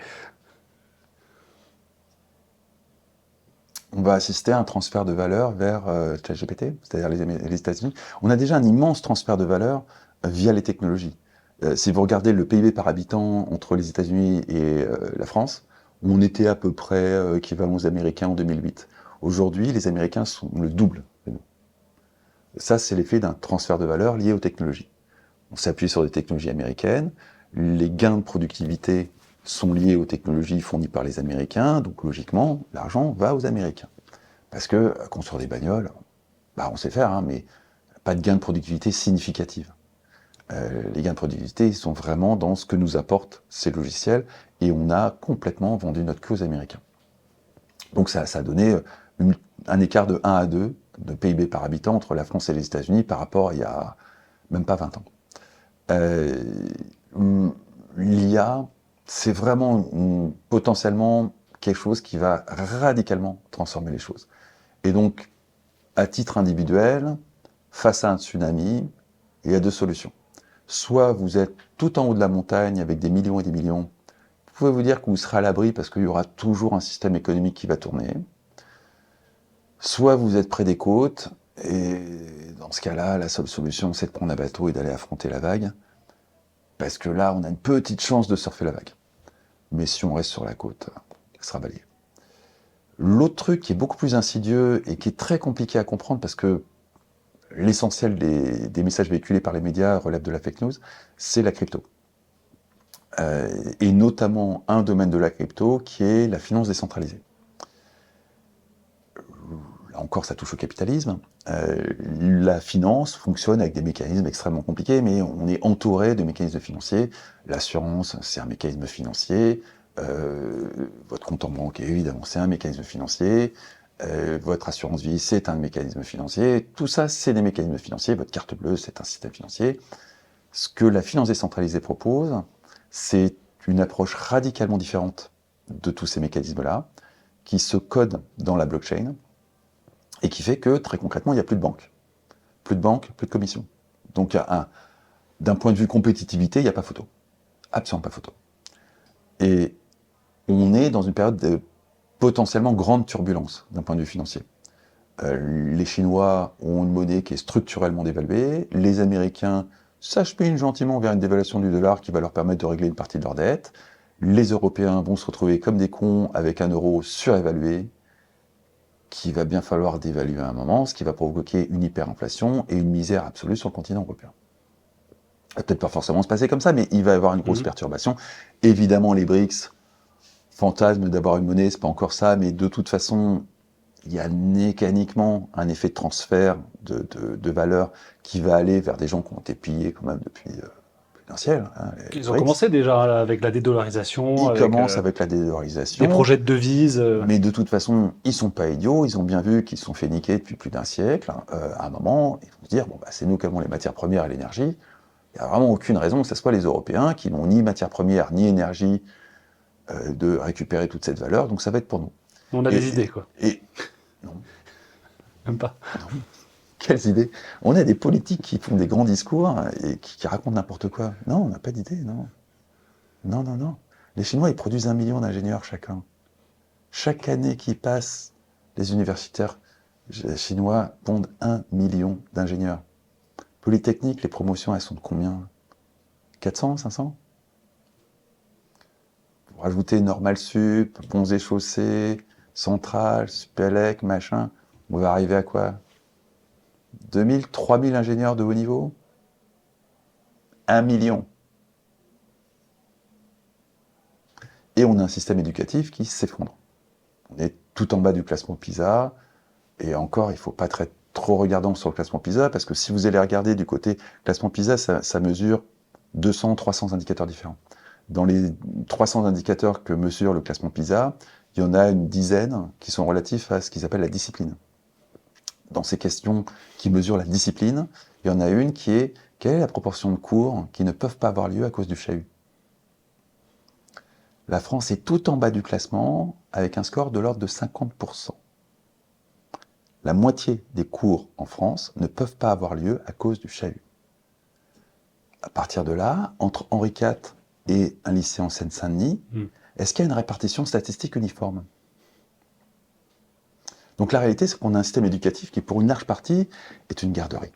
[SPEAKER 1] on va assister à un transfert de valeur vers ChatGPT, c'est-à-dire les États-Unis. On a déjà un immense transfert de valeur via les technologies. Si vous regardez le PIB par habitant entre les États-Unis et la France, on était à peu près équivalent aux Américains en 2008. Aujourd'hui, les Américains sont le double de nous. Ça, c'est l'effet d'un transfert de valeur lié aux technologies. On s'appuie sur des technologies américaines, les gains de productivité sont liés aux technologies fournies par les Américains, donc logiquement, l'argent va aux Américains. Parce que construire des bagnoles, bah, on sait faire, hein, mais pas de gains de productivité significatifs. Les gains de productivité, ils sont vraiment dans ce que nous apportent ces logiciels, et on a complètement vendu notre queue aux Américains. Donc ça a donné un écart de 1 à 2 de PIB par habitant entre la France et les États-Unis par rapport à il y a même pas 20 ans. L'IA, c'est vraiment potentiellement quelque chose qui va radicalement transformer les choses. Et donc, à titre individuel, face à un tsunami, il y a 2 solutions. Soit vous êtes tout en haut de la montagne avec des millions et des millions, vous pouvez vous dire que vous serez à l'abri parce qu'il y aura toujours un système économique qui va tourner. Soit vous êtes près des côtes, et dans ce cas-là, la seule solution, c'est de prendre un bateau et d'aller affronter la vague. Parce que là, on a une petite chance de surfer la vague. Mais si on reste sur la côte, ça sera balayé. L'autre truc qui est beaucoup plus insidieux et qui est très compliqué à comprendre parce que l'essentiel des messages véhiculés par les médias relève de la fake news, c'est la crypto. Et notamment un domaine de la crypto qui est la finance décentralisée. Là encore, ça touche au capitalisme. La finance fonctionne avec des mécanismes extrêmement compliqués, mais on est entouré de mécanismes financiers. L'assurance, c'est un mécanisme financier. Votre compte en banque, évidemment, c'est un mécanisme financier. Votre assurance vie, c'est un mécanisme financier. Tout ça, c'est des mécanismes financiers. Votre carte bleue, c'est un système financier. Ce que la finance décentralisée propose, c'est une approche radicalement différente de tous ces mécanismes-là, qui se codent dans la blockchain, et qui fait que, très concrètement, il n'y a plus de banque. Plus de banque, plus de commission. Donc, d'un point de vue compétitivité, il n'y a pas photo. Absolument pas photo. Et on est dans une période de potentiellement grande turbulence d'un point de vue financier. Les Chinois ont une monnaie qui est structurellement dévaluée, les Américains s'acheminent gentiment vers une dévaluation du dollar qui va leur permettre de régler une partie de leur dette, les Européens vont se retrouver comme des cons avec un euro surévalué, qu'il va bien falloir dévaluer à un moment, ce qui va provoquer une hyperinflation et une misère absolue sur le continent européen. Ça va peut-être pas forcément se passer comme ça, mais il va y avoir une grosse perturbation. Évidemment, les BRICS fantasment d'avoir une monnaie, c'est pas encore ça, mais de toute façon, il y a mécaniquement un effet de transfert de valeur qui va aller vers des gens qui ont été pillés quand même depuis plus d'un siècle. Hein,
[SPEAKER 2] Ils ont commencé déjà là, avec la dédollarisation,
[SPEAKER 1] Ils
[SPEAKER 2] avec
[SPEAKER 1] commencent avec la
[SPEAKER 2] des
[SPEAKER 1] dédollarisation,
[SPEAKER 2] projets de devises.
[SPEAKER 1] mais de toute façon, ils sont pas idiots, ils ont bien vu qu'ils se sont fait niquer depuis plus d'un siècle. À un moment, ils vont se dire, bon, bah, c'est nous qui avons les matières premières et l'énergie. Il n'y a vraiment aucune raison que ce soit les Européens qui n'ont ni matières premières ni énergie de récupérer toute cette valeur, donc ça va être pour nous.
[SPEAKER 2] On a des idées, quoi.
[SPEAKER 1] Non,
[SPEAKER 2] Même pas.
[SPEAKER 1] non. Quelles idées? On a des politiques qui font des grands discours et qui racontent n'importe quoi. Non, on n'a pas d'idées, non. Non, non, non. Les Chinois, ils produisent 1 million d'ingénieurs chacun. Chaque année qui passe, les universitaires chinois pondent 1 million d'ingénieurs. Polytechnique, les promotions, elles sont de combien? 400, 500? Vous rajoutez Normal Sup, Ponts et Chaussées, Centrale, Supélec, machin, on va arriver à quoi? 2000, 3000 ingénieurs de haut niveau? 1 million. Et on a un système éducatif qui s'effondre. On est tout en bas du classement PISA, et encore, il ne faut pas être trop regardant sur le classement PISA, parce que si vous allez regarder du côté classement PISA, ça mesure 200, 300 indicateurs différents. Dans les 300 indicateurs que mesure le classement PISA, il y en a une dizaine qui sont relatifs à ce qu'ils appellent la discipline. Dans ces questions qui mesurent la discipline, il y en a une qui est quelle est la proportion de cours qui ne peuvent pas avoir lieu à cause du chahut? La France est tout en bas du classement avec un score de l'ordre de 50%. La moitié des cours en France ne peuvent pas avoir lieu à cause du chahut. À partir de là, entre Henri IV et un lycée en Seine-Saint-Denis, est-ce qu'il y a une répartition statistique uniforme? Donc la réalité, c'est qu'on a un système éducatif qui, pour une large partie, est une garderie.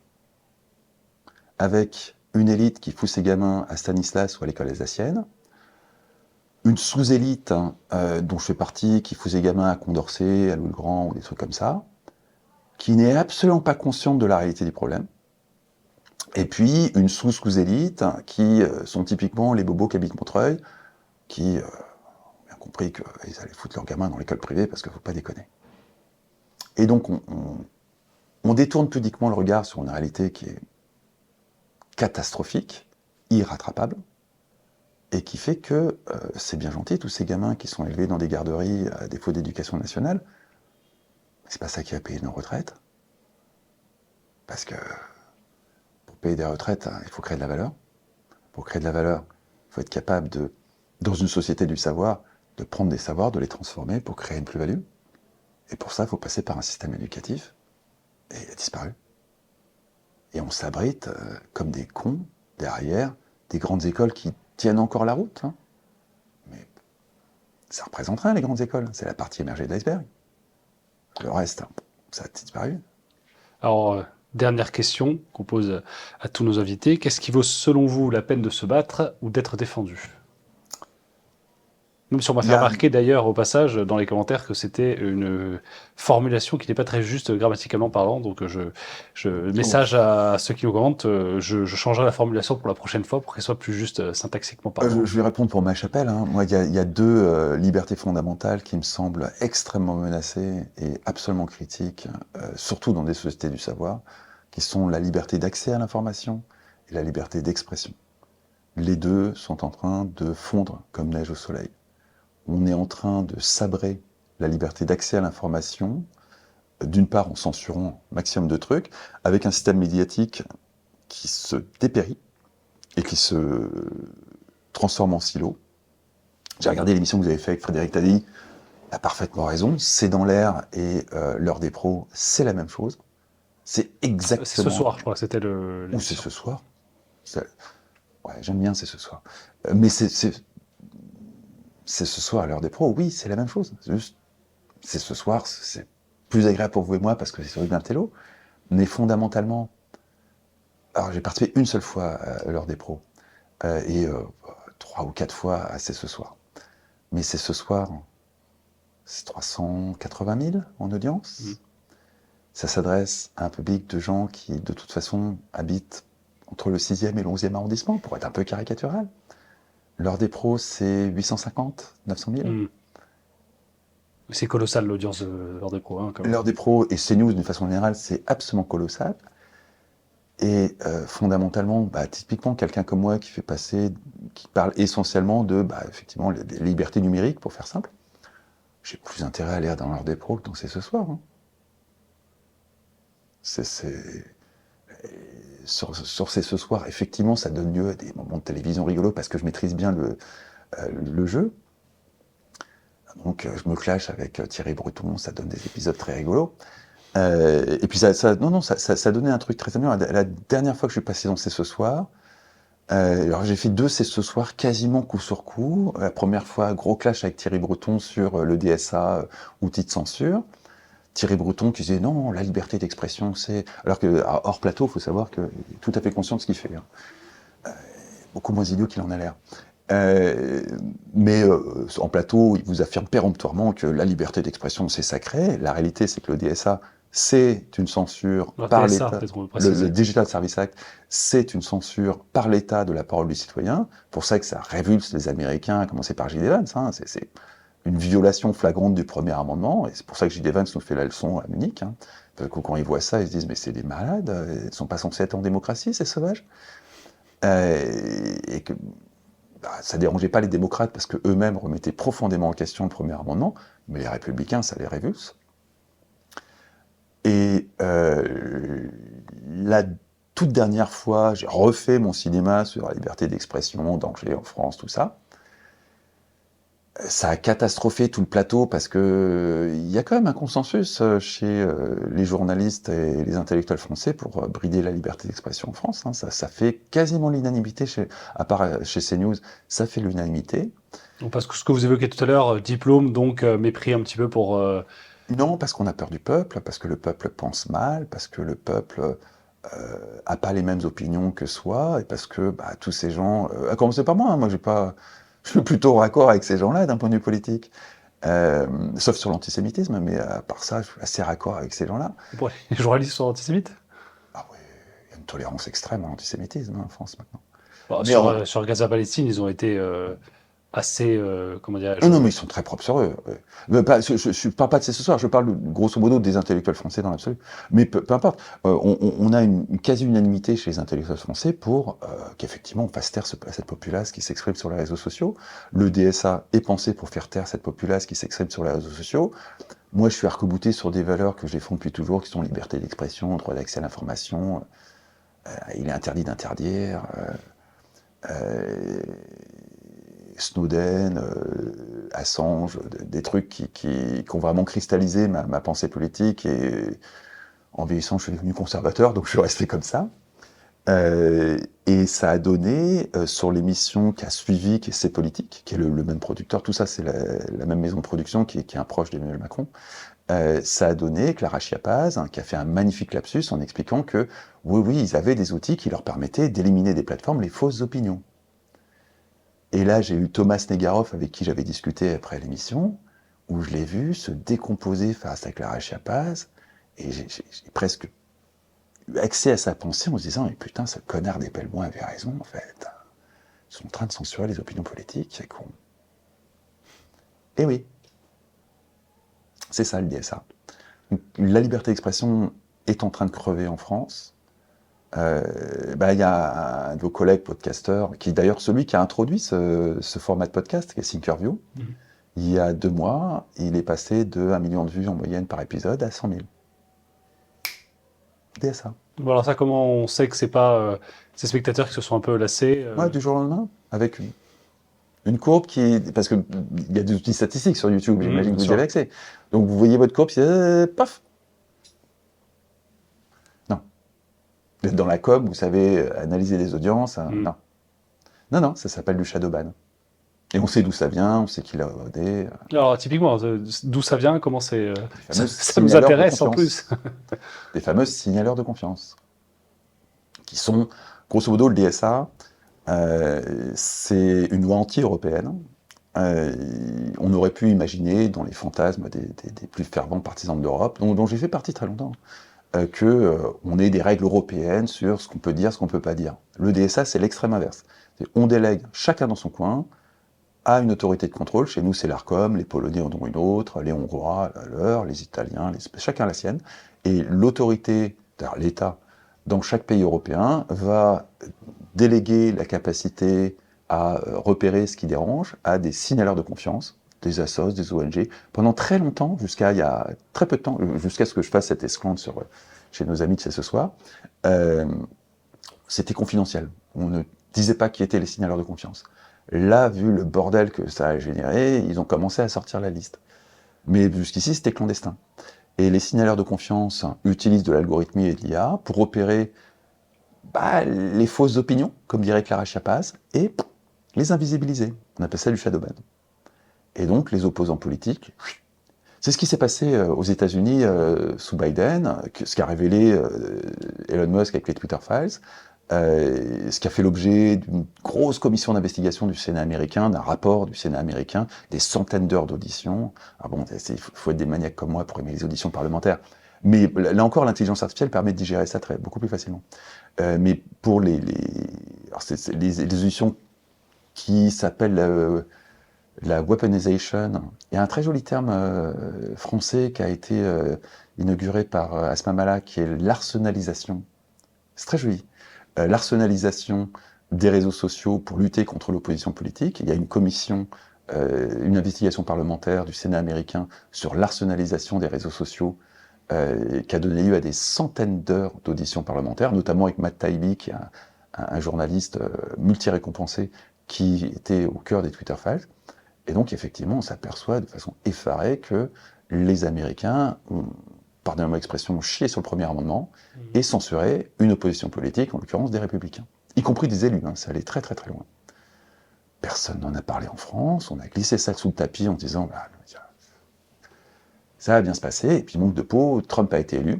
[SPEAKER 1] Avec une élite qui fout ses gamins à Stanislas ou à l'école alsacienne, une sous-élite dont je fais partie, qui fout ses gamins à Condorcet, à Louis-le-Grand ou des trucs comme ça, qui n'est absolument pas consciente de la réalité du problème. Et puis une sous-élite qui sont typiquement les bobos qui habitent Montreuil, qui ont bien compris qu'ils allaient foutre leurs gamins dans l'école privée parce qu'il ne faut pas déconner. Et donc on détourne pudiquement le regard sur une réalité qui est catastrophique, irrattrapable, et qui fait que c'est bien gentil, tous ces gamins qui sont élevés dans des garderies à défaut d'éducation nationale, c'est pas ça qui va payer nos retraites. Parce que pour payer des retraites, il faut créer de la valeur. Pour créer de la valeur, il faut être capable de, dans une société du savoir, de prendre des savoirs, de les transformer pour créer une plus-value. Et pour ça, il faut passer par un système éducatif. Et il a disparu. Et on s'abrite comme des cons derrière des grandes écoles qui tiennent encore la route. Hein. Mais ça représente rien, les grandes écoles. C'est la partie émergée de l'iceberg. Le reste, ça a disparu.
[SPEAKER 2] Alors, dernière question qu'on pose à tous nos invités. Qu'est-ce qui vaut, selon vous, la peine de se battre ou d'être défendu? Même si on m'a fait remarquer d'ailleurs au passage dans les commentaires que c'était une formulation qui n'est pas très juste grammaticalement parlant, donc message à ceux qui nous commentent, je changerai la formulation pour la prochaine fois pour qu'elle soit plus juste syntaxiquement parlant.
[SPEAKER 1] Je vais répondre pour ma chapelle. Hein. Moi, il y a deux libertés fondamentales qui me semblent extrêmement menacées et absolument critiques, surtout dans des sociétés du savoir, qui sont la liberté d'accès à l'information et la liberté d'expression. Les deux sont en train de fondre comme neige au soleil. On est en train de sabrer la liberté d'accès à l'information, d'une part en censurant un maximum de trucs, avec un système médiatique qui se dépérit et qui se transforme en silo. J'ai regardé l'émission que vous avez faite avec Frédéric Tadei, il a parfaitement raison, c'est dans l'air et l'heure des pros, c'est la même chose. C'est exactement...
[SPEAKER 2] C'est ce soir, je crois que c'était le...
[SPEAKER 1] Ou c'est ce soir. Ouais, j'aime bien, c'est ce soir. Mais c'est ce soir à l'heure des pros, oui, c'est la même chose. C'est ce soir, c'est plus agréable pour vous et moi parce que c'est sur une télo. Mais fondamentalement, alors j'ai participé une seule fois à l'heure des pros et 3 ou 4 fois à C'est ce soir. mais c'est ce soir, c'est 380 000 en audience. Ça s'adresse à un public de gens qui, de toute façon, habitent entre le 6e et le 11e arrondissement, pour être un peu caricatural. L'heure des pros, c'est 850, 900 000.
[SPEAKER 2] C'est colossal l'audience de l'heure des pros. Hein,
[SPEAKER 1] L'heure des pros et CNews, d'une façon générale, c'est absolument colossal. Et fondamentalement, typiquement, quelqu'un comme moi qui parle essentiellement de, effectivement, les libertés numériques, pour faire simple, j'ai plus intérêt à aller dans l'heure des pros que dans C'est ce soir. Hein. Sur C'est ce soir, effectivement, ça donne lieu à des moments de télévision rigolos parce que je maîtrise bien le jeu. Donc, je me clash avec Thierry Breton, ça donne des épisodes très rigolos. Et puis, ça donnait un truc très amusant. La dernière fois que je suis passé dans C'est ce soir, alors j'ai fait 2 C'est ce soir quasiment coup sur coup. La première fois, gros clash avec Thierry Breton sur le DSA, outil de censure. Thierry Breton qui disait non, la liberté d'expression, c'est... Alors que hors plateau, il faut savoir qu'il est tout à fait conscient de ce qu'il fait. Hein. Beaucoup moins idiot qu'il en a l'air. Mais en plateau, il vous affirme péremptoirement que la liberté d'expression, c'est sacré. La réalité, c'est que le DSA, c'est une censure par
[SPEAKER 2] DSA,
[SPEAKER 1] l'État.
[SPEAKER 2] peut-être on peut préciser.
[SPEAKER 1] Le Digital Service Act, c'est une censure par l'État de la parole du citoyen. Pour ça que ça révulse les Américains, à commencer par J.D. Vance. Hein. C'est une violation flagrante du premier amendement, et c'est pour ça que J.D. Vance nous fait la leçon à Munich. Hein. Parce que quand ils voient ça, ils se disent « mais c'est des malades, ils ne sont pas censés être en démocratie, ces sauvages ». Et que ça dérangeait pas les démocrates parce qu'eux-mêmes remettaient profondément en question le premier amendement, mais les républicains, ça les révulse. Et la toute dernière fois, j'ai refait mon cinéma sur la liberté d'expression, danger en France, tout ça. Ça a catastrophé tout le plateau parce que il y a quand même un consensus chez les journalistes et les intellectuels français pour brider la liberté d'expression en France. Hein. Ça fait quasiment l'unanimité, à part chez CNews, ça fait l'unanimité.
[SPEAKER 2] Donc, parce que ce que vous évoquiez tout à l'heure, diplôme, donc mépris un petit peu pour...
[SPEAKER 1] Non, parce qu'on a peur du peuple, parce que le peuple pense mal, parce que le peuple a pas les mêmes opinions que soi, et parce que tous ces gens... à commencer par moi, hein, moi je suis plutôt raccord avec ces gens-là d'un point de vue politique. Sauf sur l'antisémitisme, mais à part ça, je suis assez raccord avec ces gens-là.
[SPEAKER 2] Bon, les journalistes sont antisémites?
[SPEAKER 1] Ah oui, il y a une tolérance extrême à l'antisémitisme en France maintenant.
[SPEAKER 2] Bon, sur Gaza-Palestine, ils ont été assez, comment dirais-je...
[SPEAKER 1] Non, mais ils sont très propres sur eux. Ouais. Je parle pas de C'est ce soir, je parle grosso modo des intellectuels français dans l'absolu. Mais peu importe, on a une quasi-unanimité chez les intellectuels français pour qu'effectivement on fasse taire cette populace qui s'exprime sur les réseaux sociaux. Le DSA est pensé pour faire taire cette populace qui s'exprime sur les réseaux sociaux. Moi, je suis arc-bouté sur des valeurs que je défends depuis toujours, qui sont liberté d'expression, droit d'accès à l'information. Il est interdit d'interdire. Snowden, Assange, des trucs qui ont vraiment cristallisé ma pensée politique, et en vieillissant, je suis devenu conservateur, donc je suis resté comme ça. Et ça a donné, sur l'émission qui a suivi, qui est C'est Politique, qui est le même producteur, tout ça c'est la même maison de production qui est un proche d'Emmanuel Macron, ça a donné Clara Chiappaz, qui a fait un magnifique lapsus en expliquant que, oui, ils avaient des outils qui leur permettaient d'éliminer des plateformes les fausses opinions. Et là, j'ai eu Thomas Negaroff, avec qui j'avais discuté après l'émission, où je l'ai vu se décomposer face à Clara Chiappaz, et j'ai presque eu accès à sa pensée en se disant « mais putain, ce connard des Pellemont avait raison, en fait. Ils sont en train de censurer les opinions politiques, c'est con. » Et oui, c'est ça le DSA. La liberté d'expression est en train de crever en France. Il y a un de vos collègues podcasteurs, qui est d'ailleurs celui qui a introduit ce format de podcast, qui est Thinkerview. Il y a 2 mois, il est passé de 1 million de vues en moyenne par épisode à 100 000. DSA.
[SPEAKER 2] Bon, alors ça, comment on sait que c'est pas ces spectateurs qui se sont un peu lassés
[SPEAKER 1] Ouais, du jour au lendemain, avec une courbe qui... Parce qu'il y a des outils statistiques sur YouTube, j'imagine que vous y avez accès. Donc vous voyez votre courbe, paf. Non. Vous êtes dans la com, vous savez analyser les audiences. Non. Non, ça s'appelle du shadowban. Et on sait d'où ça vient, on sait qui l'a rodé.
[SPEAKER 2] Alors typiquement, d'où ça vient, comment c'est... ça nous intéresse en plus.
[SPEAKER 1] Des fameuses signaleurs de confiance. Qui sont, grosso modo, le DSA, c'est une loi anti-européenne euh, on aurait pu imaginer, dans les fantasmes des plus fervents partisans de l'Europe, dont j'ai fait partie très longtemps, qu'on ait des règles européennes sur ce qu'on peut dire, ce qu'on ne peut pas dire. Le DSA, c'est l'extrême inverse. On délègue, chacun dans son coin, à une autorité de contrôle. Chez nous, c'est l'ARCOM, les Polonais en ont une autre, les Hongrois la leur, les Italiens, chacun la sienne. Et l'autorité, l'État, dans chaque pays européen, va déléguer la capacité à repérer ce qui dérange à des signaleurs de confiance, des assos, des ONG, pendant très longtemps, jusqu'à il y a très peu de temps, jusqu'à ce que je fasse cette esclandre chez nos amis de ce soir, c'était confidentiel. On ne disait pas qui étaient les signaleurs de confiance. Là, vu le bordel que ça a généré, ils ont commencé à sortir la liste. Mais jusqu'ici, c'était clandestin. Et les signaleurs de confiance utilisent de l'algorithmie et de l'IA pour opérer les fausses opinions, comme dirait Clara Chiappaz, et les invisibiliser. On appelle ça du shadow ban. Et donc, les opposants politiques... C'est ce qui s'est passé aux États-Unis sous Biden, ce qu'a révélé Elon Musk avec les Twitter Files, ce qui a fait l'objet d'une grosse commission d'investigation du Sénat américain, d'un rapport du Sénat américain, des centaines d'heures d'auditions. Ah bon, il faut être des maniaques comme moi pour aimer les auditions parlementaires. Mais là encore, l'intelligence artificielle permet de digérer ça beaucoup plus facilement. Mais pour les auditions qui s'appellent la weaponization, il y a un très joli terme français qui a été inauguré par Asma Mala, qui est l'arsenalisation. C'est très joli. L'arsenalisation des réseaux sociaux pour lutter contre l'opposition politique. Il y a une commission, une investigation parlementaire du Sénat américain sur l'arsenalisation des réseaux sociaux qui a donné lieu à des centaines d'heures d'auditions parlementaires, notamment avec Matt Taibbi, qui est un journaliste multi-récompensé qui était au cœur des Twitter Files. Et donc, effectivement, on s'aperçoit de façon effarée que les Américains ont, pardonnez-moi l'expression, chié sur le premier amendement et censuré une opposition politique, en l'occurrence des Républicains, y compris des élus. Ça allait très très très loin. Personne n'en a parlé en France, on a glissé ça sous le tapis en disant ça va bien se passer, et puis manque de peau, Trump a été élu,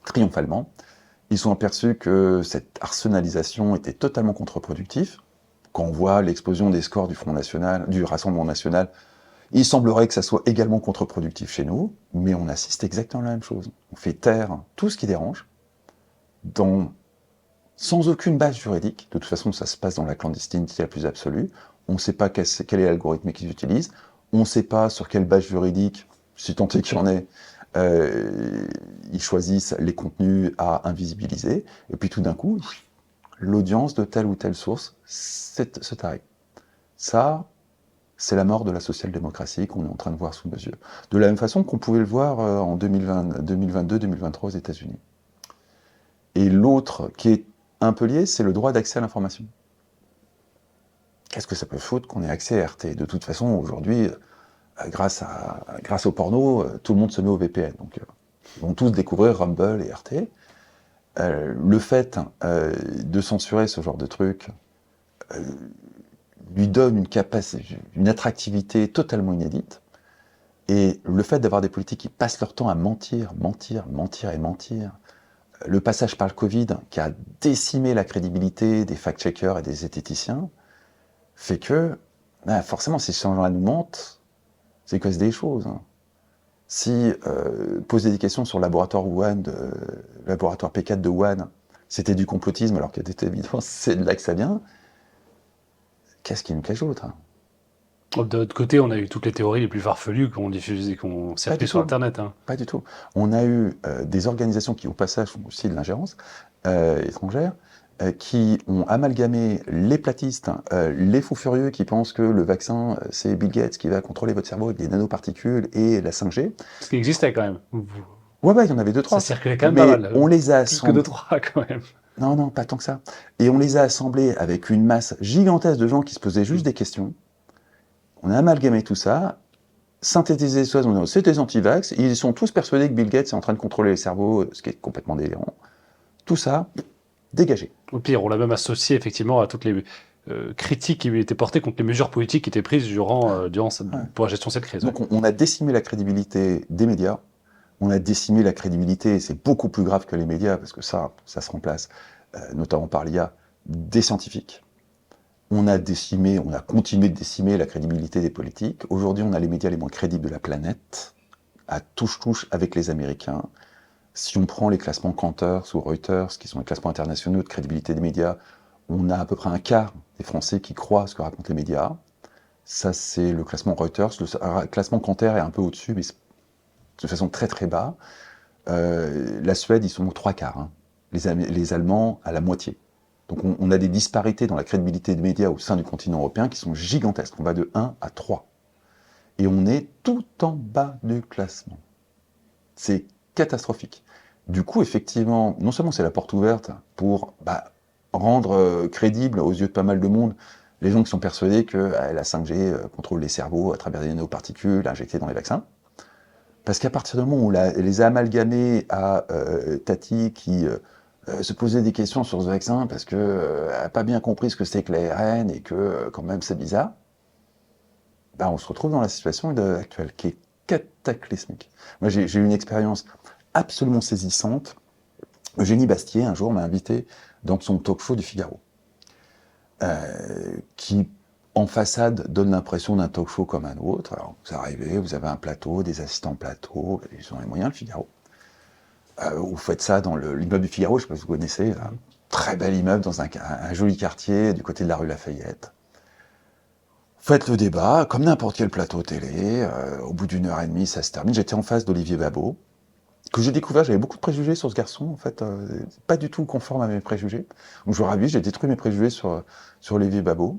[SPEAKER 1] triomphalement. Ils sont aperçus que cette arsenalisation était totalement contre-productive. Quand on voit l'explosion des scores du Front National, du Rassemblement National, il semblerait que ça soit également contre-productif chez nous, mais on assiste exactement à la même chose. On fait taire tout ce qui dérange, sans aucune base juridique. De toute façon, ça se passe dans la clandestinité la plus absolue. On ne sait pas quel est l'algorithme qu'ils utilisent. On ne sait pas sur quelle base juridique, si tant est qu'il y en ait, ils choisissent les contenus à invisibiliser. Et puis tout d'un coup, l'audience de telle ou telle source se tarit. Ça, c'est la mort de la social-démocratie qu'on est en train de voir sous nos yeux. De la même façon qu'on pouvait le voir en 2022-2023 aux États-Unis. Et l'autre qui est un peu lié, c'est le droit d'accès à l'information. Qu'est-ce que ça peut foutre qu'on ait accès à RT? De toute façon, aujourd'hui, grâce au porno, tout le monde se met au VPN. Donc, ils vont tous découvrir Rumble et RT. Le fait de censurer ce genre de truc lui donne une capacité, une attractivité totalement inédite. Et le fait d'avoir des politiques qui passent leur temps à mentir. Le passage par le Covid, qui a décimé la crédibilité des fact-checkers et des zététiciens, fait que, forcément, si ces gens-là nous mentent, c'est qu'ils cassent des choses. Si poser des questions sur le laboratoire Wuhan, le laboratoire P4 de Wuhan, c'était du complotisme, alors qu'il était évident, c'est de là que ça vient, qu'est-ce qui nous cache d'autre?
[SPEAKER 2] De l'autre côté, on a eu toutes les théories les plus farfelues qu'on diffusait, qu'on circulait sur Internet.
[SPEAKER 1] Pas du tout. On a eu des organisations qui, au passage, font aussi de l'ingérence étrangère, qui ont amalgamé les platistes, les fous furieux qui pensent que le vaccin, c'est Bill Gates qui va contrôler votre cerveau avec des nanoparticules et la 5G.
[SPEAKER 2] Ce qui existait quand même.
[SPEAKER 1] Ouais, il y en avait 2-3.
[SPEAKER 2] Ça circulait quand même pas mal.
[SPEAKER 1] On les a
[SPEAKER 2] plus que 2-3 quand même.
[SPEAKER 1] Non, pas tant que ça. Et on les a assemblés avec une masse gigantesque de gens qui se posaient juste des questions. On a amalgamé tout ça, synthétisé ça, c'est des anti-vax, ils sont tous persuadés que Bill Gates est en train de contrôler les cerveaux, ce qui est complètement délirant. Tout ça, dégagé.
[SPEAKER 2] Au pire, on l'a même associé effectivement à toutes les critiques qui lui étaient portées contre les mesures politiques qui étaient prises pour la gestion de cette crise.
[SPEAKER 1] Donc on a décimé la crédibilité des médias, on a décimé la crédibilité, et c'est beaucoup plus grave que les médias, parce que ça se remplace, notamment par l'IA, des scientifiques. on a continué de décimer la crédibilité des politiques. Aujourd'hui, on a les médias les moins crédibles de la planète, à touche-touche avec les Américains. Si on prend les classements Kantar ou Reuters, qui sont les classements internationaux de crédibilité des médias, on a à peu près un quart des Français qui croient à ce que racontent les médias. Ça, c'est le classement Reuters. Le classement Kantar est un peu au-dessus, mais de façon très très bas. La Suède, ils sont aux trois quarts. Hein. Les Allemands, à la moitié. Donc on a des disparités dans la crédibilité des médias au sein du continent européen qui sont gigantesques. On va de 1 à 3. Et on est tout en bas du classement. C'est catastrophique. Du coup, effectivement, non seulement c'est la porte ouverte pour rendre crédible aux yeux de pas mal de monde les gens qui sont persuadés que la 5G contrôle les cerveaux à travers des nanoparticules injectées dans les vaccins. Parce qu'à partir du moment où on les a amalgamés à Tati qui se posait des questions sur ce vaccin parce qu'elle n'a pas bien compris ce que c'est que l'ARN et que quand même c'est bizarre, on se retrouve dans la situation actuelle qui est cataclysmique. Moi j'ai eu une expérience absolument saisissante. Eugénie Bastier un jour m'a invité dans son talk show du Figaro, qui en façade donne l'impression d'un talk show comme un autre. Alors vous arrivez, vous avez un plateau, des assistants plateau, ils ont les moyens, le Figaro. Vous faites ça dans l'immeuble du Figaro, je ne sais pas si vous connaissez, un très bel immeuble dans un joli quartier du côté de la rue Lafayette. Faites le débat, comme n'importe quel plateau télé, au bout d'une heure et demie, ça se termine. J'étais en face d'Olivier Babot, que j'ai découvert, j'avais beaucoup de préjugés sur ce garçon, en fait, pas du tout conforme à mes préjugés. Donc je vous ravis, j'ai détruit mes préjugés sur Olivier Babot.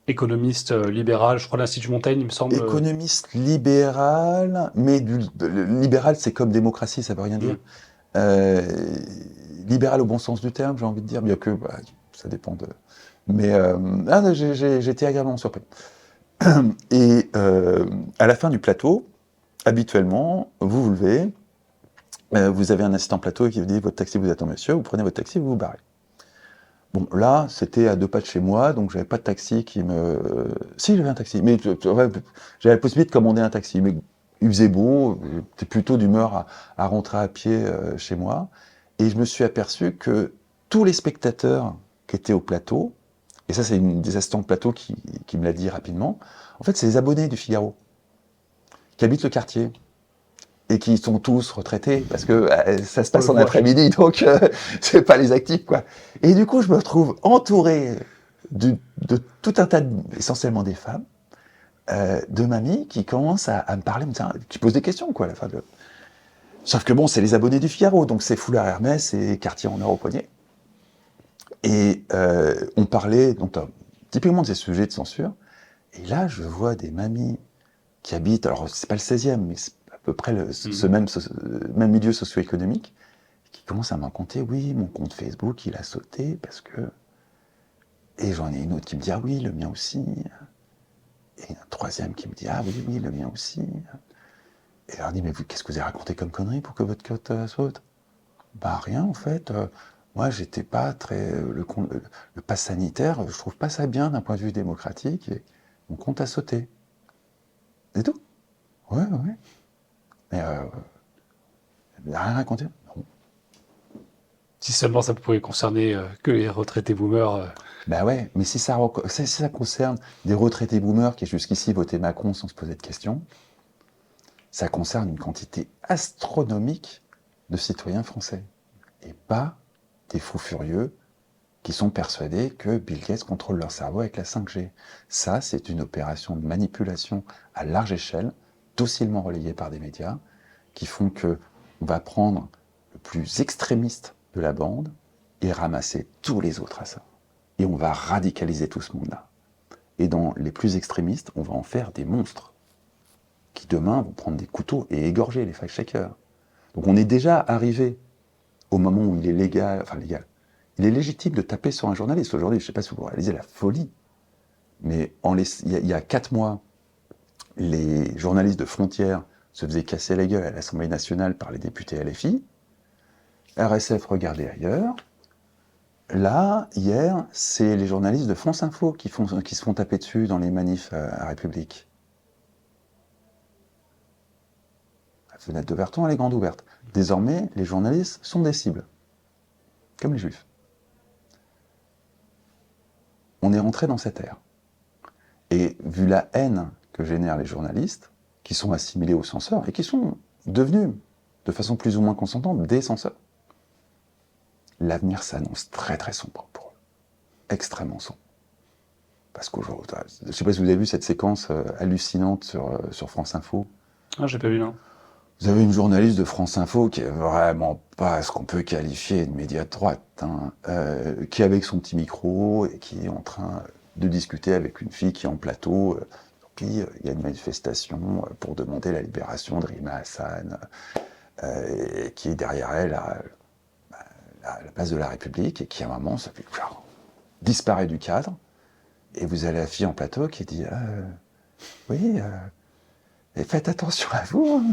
[SPEAKER 2] Économiste libéral, je crois, l'Institut Montaigne, il me semble.
[SPEAKER 1] Économiste libéral, mais libéral, c'est comme démocratie, ça veut rien dire. Libéral au bon sens du terme, j'ai envie de dire, bien que ça dépend de... Mais j'ai été agréablement surpris. Et à la fin du plateau, habituellement, vous vous levez, vous avez un assistant plateau qui vous dit « Votre taxi vous attend, monsieur », vous prenez votre taxi, vous vous barrez. Bon, là, c'était à 2 pas de chez moi, donc j'avais pas de taxi qui me... Si, j'avais un taxi, mais j'avais la possibilité de commander un taxi, mais il faisait beau, j'étais plutôt d'humeur à rentrer à pied chez moi, et je me suis aperçu que tous les spectateurs qui étaient au plateau, et ça c'est une des assistantes de plateau qui me l'a dit rapidement, en fait c'est les abonnés du Figaro, qui habitent le quartier, et qui sont tous retraités, parce que ça se passe en après-midi, donc c'est pas les actifs, quoi. Et du coup, je me retrouve entouré de tout un tas, essentiellement des femmes, de mamies qui commencent à me parler, qui posent des questions, quoi, à la fin de... Sauf que bon, c'est les abonnés du Figaro, donc c'est foulard Hermès et quartier en or au poignet. Et on parlait, donc, typiquement de ces sujets de censure, et là, je vois des mamies qui habitent, alors c'est pas le 16e, mais c'est à peu près ce même milieu socio-économique, qui commence à me raconter, oui, mon compte Facebook, il a sauté parce que... Et j'en ai une autre qui me dit, ah oui, le mien aussi. Et un troisième qui me dit, ah oui, oui, le mien aussi. Et je leur dis, mais vous, qu'est-ce que vous avez raconté comme connerie pour que votre compte saute? Bah rien, en fait. Moi, j'étais pas très... le pass sanitaire, je trouve pas ça bien d'un point de vue démocratique, et mon compte a sauté. C'est tout. Ouais. Mais il n'a rien raconté. Non.
[SPEAKER 2] Si seulement ça pouvait concerner que les retraités boomers.
[SPEAKER 1] Ben ouais, mais si ça concerne des retraités boomers qui jusqu'ici votaient Macron sans se poser de questions, ça concerne une quantité astronomique de citoyens français. Et pas des fous furieux qui sont persuadés que Bill Gates contrôle leur cerveau avec la 5G. Ça, c'est une opération de manipulation à large échelle, docilement relayée par des médias, qui font que on va prendre le plus extrémiste de la bande et ramasser tous les autres à ça. Et on va radicaliser tout ce monde-là. Et dans les plus extrémistes, on va en faire des monstres qui demain vont prendre des couteaux et égorger les fact-checkers. Donc on est déjà arrivé au moment où il est légal, il est légitime de taper sur un journaliste. Aujourd'hui, je ne sais pas si vous réalisez la folie, mais il y a 4 mois, les journalistes de Frontières se faisaient casser la gueule à l'Assemblée nationale par les députés LFI. RSF regardait ailleurs. Là, hier, c'est les journalistes de France Info qui se font taper dessus dans les manifs à République. La fenêtre d'Overton, elle est grande ouverte. Désormais, les journalistes sont des cibles, comme les juifs. on est rentré dans cette ère. Et vu la haine que génèrent les journalistes, qui sont assimilés aux censeurs et qui sont devenus, de façon plus ou moins consentante, des censeurs, l'avenir s'annonce très très sombre pour eux. Extrêmement sombre. Parce qu'aujourd'hui, je ne sais pas si vous avez vu cette séquence hallucinante sur France Info.
[SPEAKER 2] Ah, j'ai pas vu, non.
[SPEAKER 1] Vous avez une journaliste de France Info qui est vraiment pas ce qu'on peut qualifier de média de droite, hein, qui est avec son petit micro et qui est en train de discuter avec une fille qui est en plateau. Puis il y a une manifestation pour demander la libération de Rima Hassan, et qui est derrière elle à la place de la République et qui à un moment disparaît du cadre. Et vous avez la fille en plateau qui dit oui, et faites attention à vous.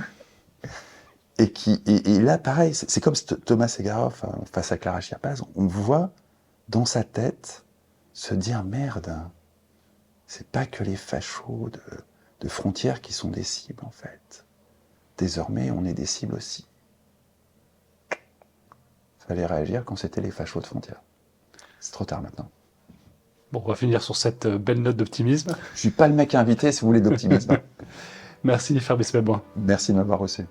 [SPEAKER 1] Et là, pareil, c'est comme Thomas Segarov face à Clara Chierpaz, on voit dans sa tête se dire merde, c'est pas que les fachos de frontières qui sont des cibles en fait. Désormais, on est des cibles aussi. Fallait réagir quand c'était les fachos de frontières. C'est trop tard maintenant.
[SPEAKER 2] Bon, on va finir sur cette belle note d'optimisme.
[SPEAKER 1] Je suis pas le mec invité si vous voulez d'optimisme.
[SPEAKER 2] Merci Fabrice Melboin.
[SPEAKER 1] Merci de m'avoir reçu.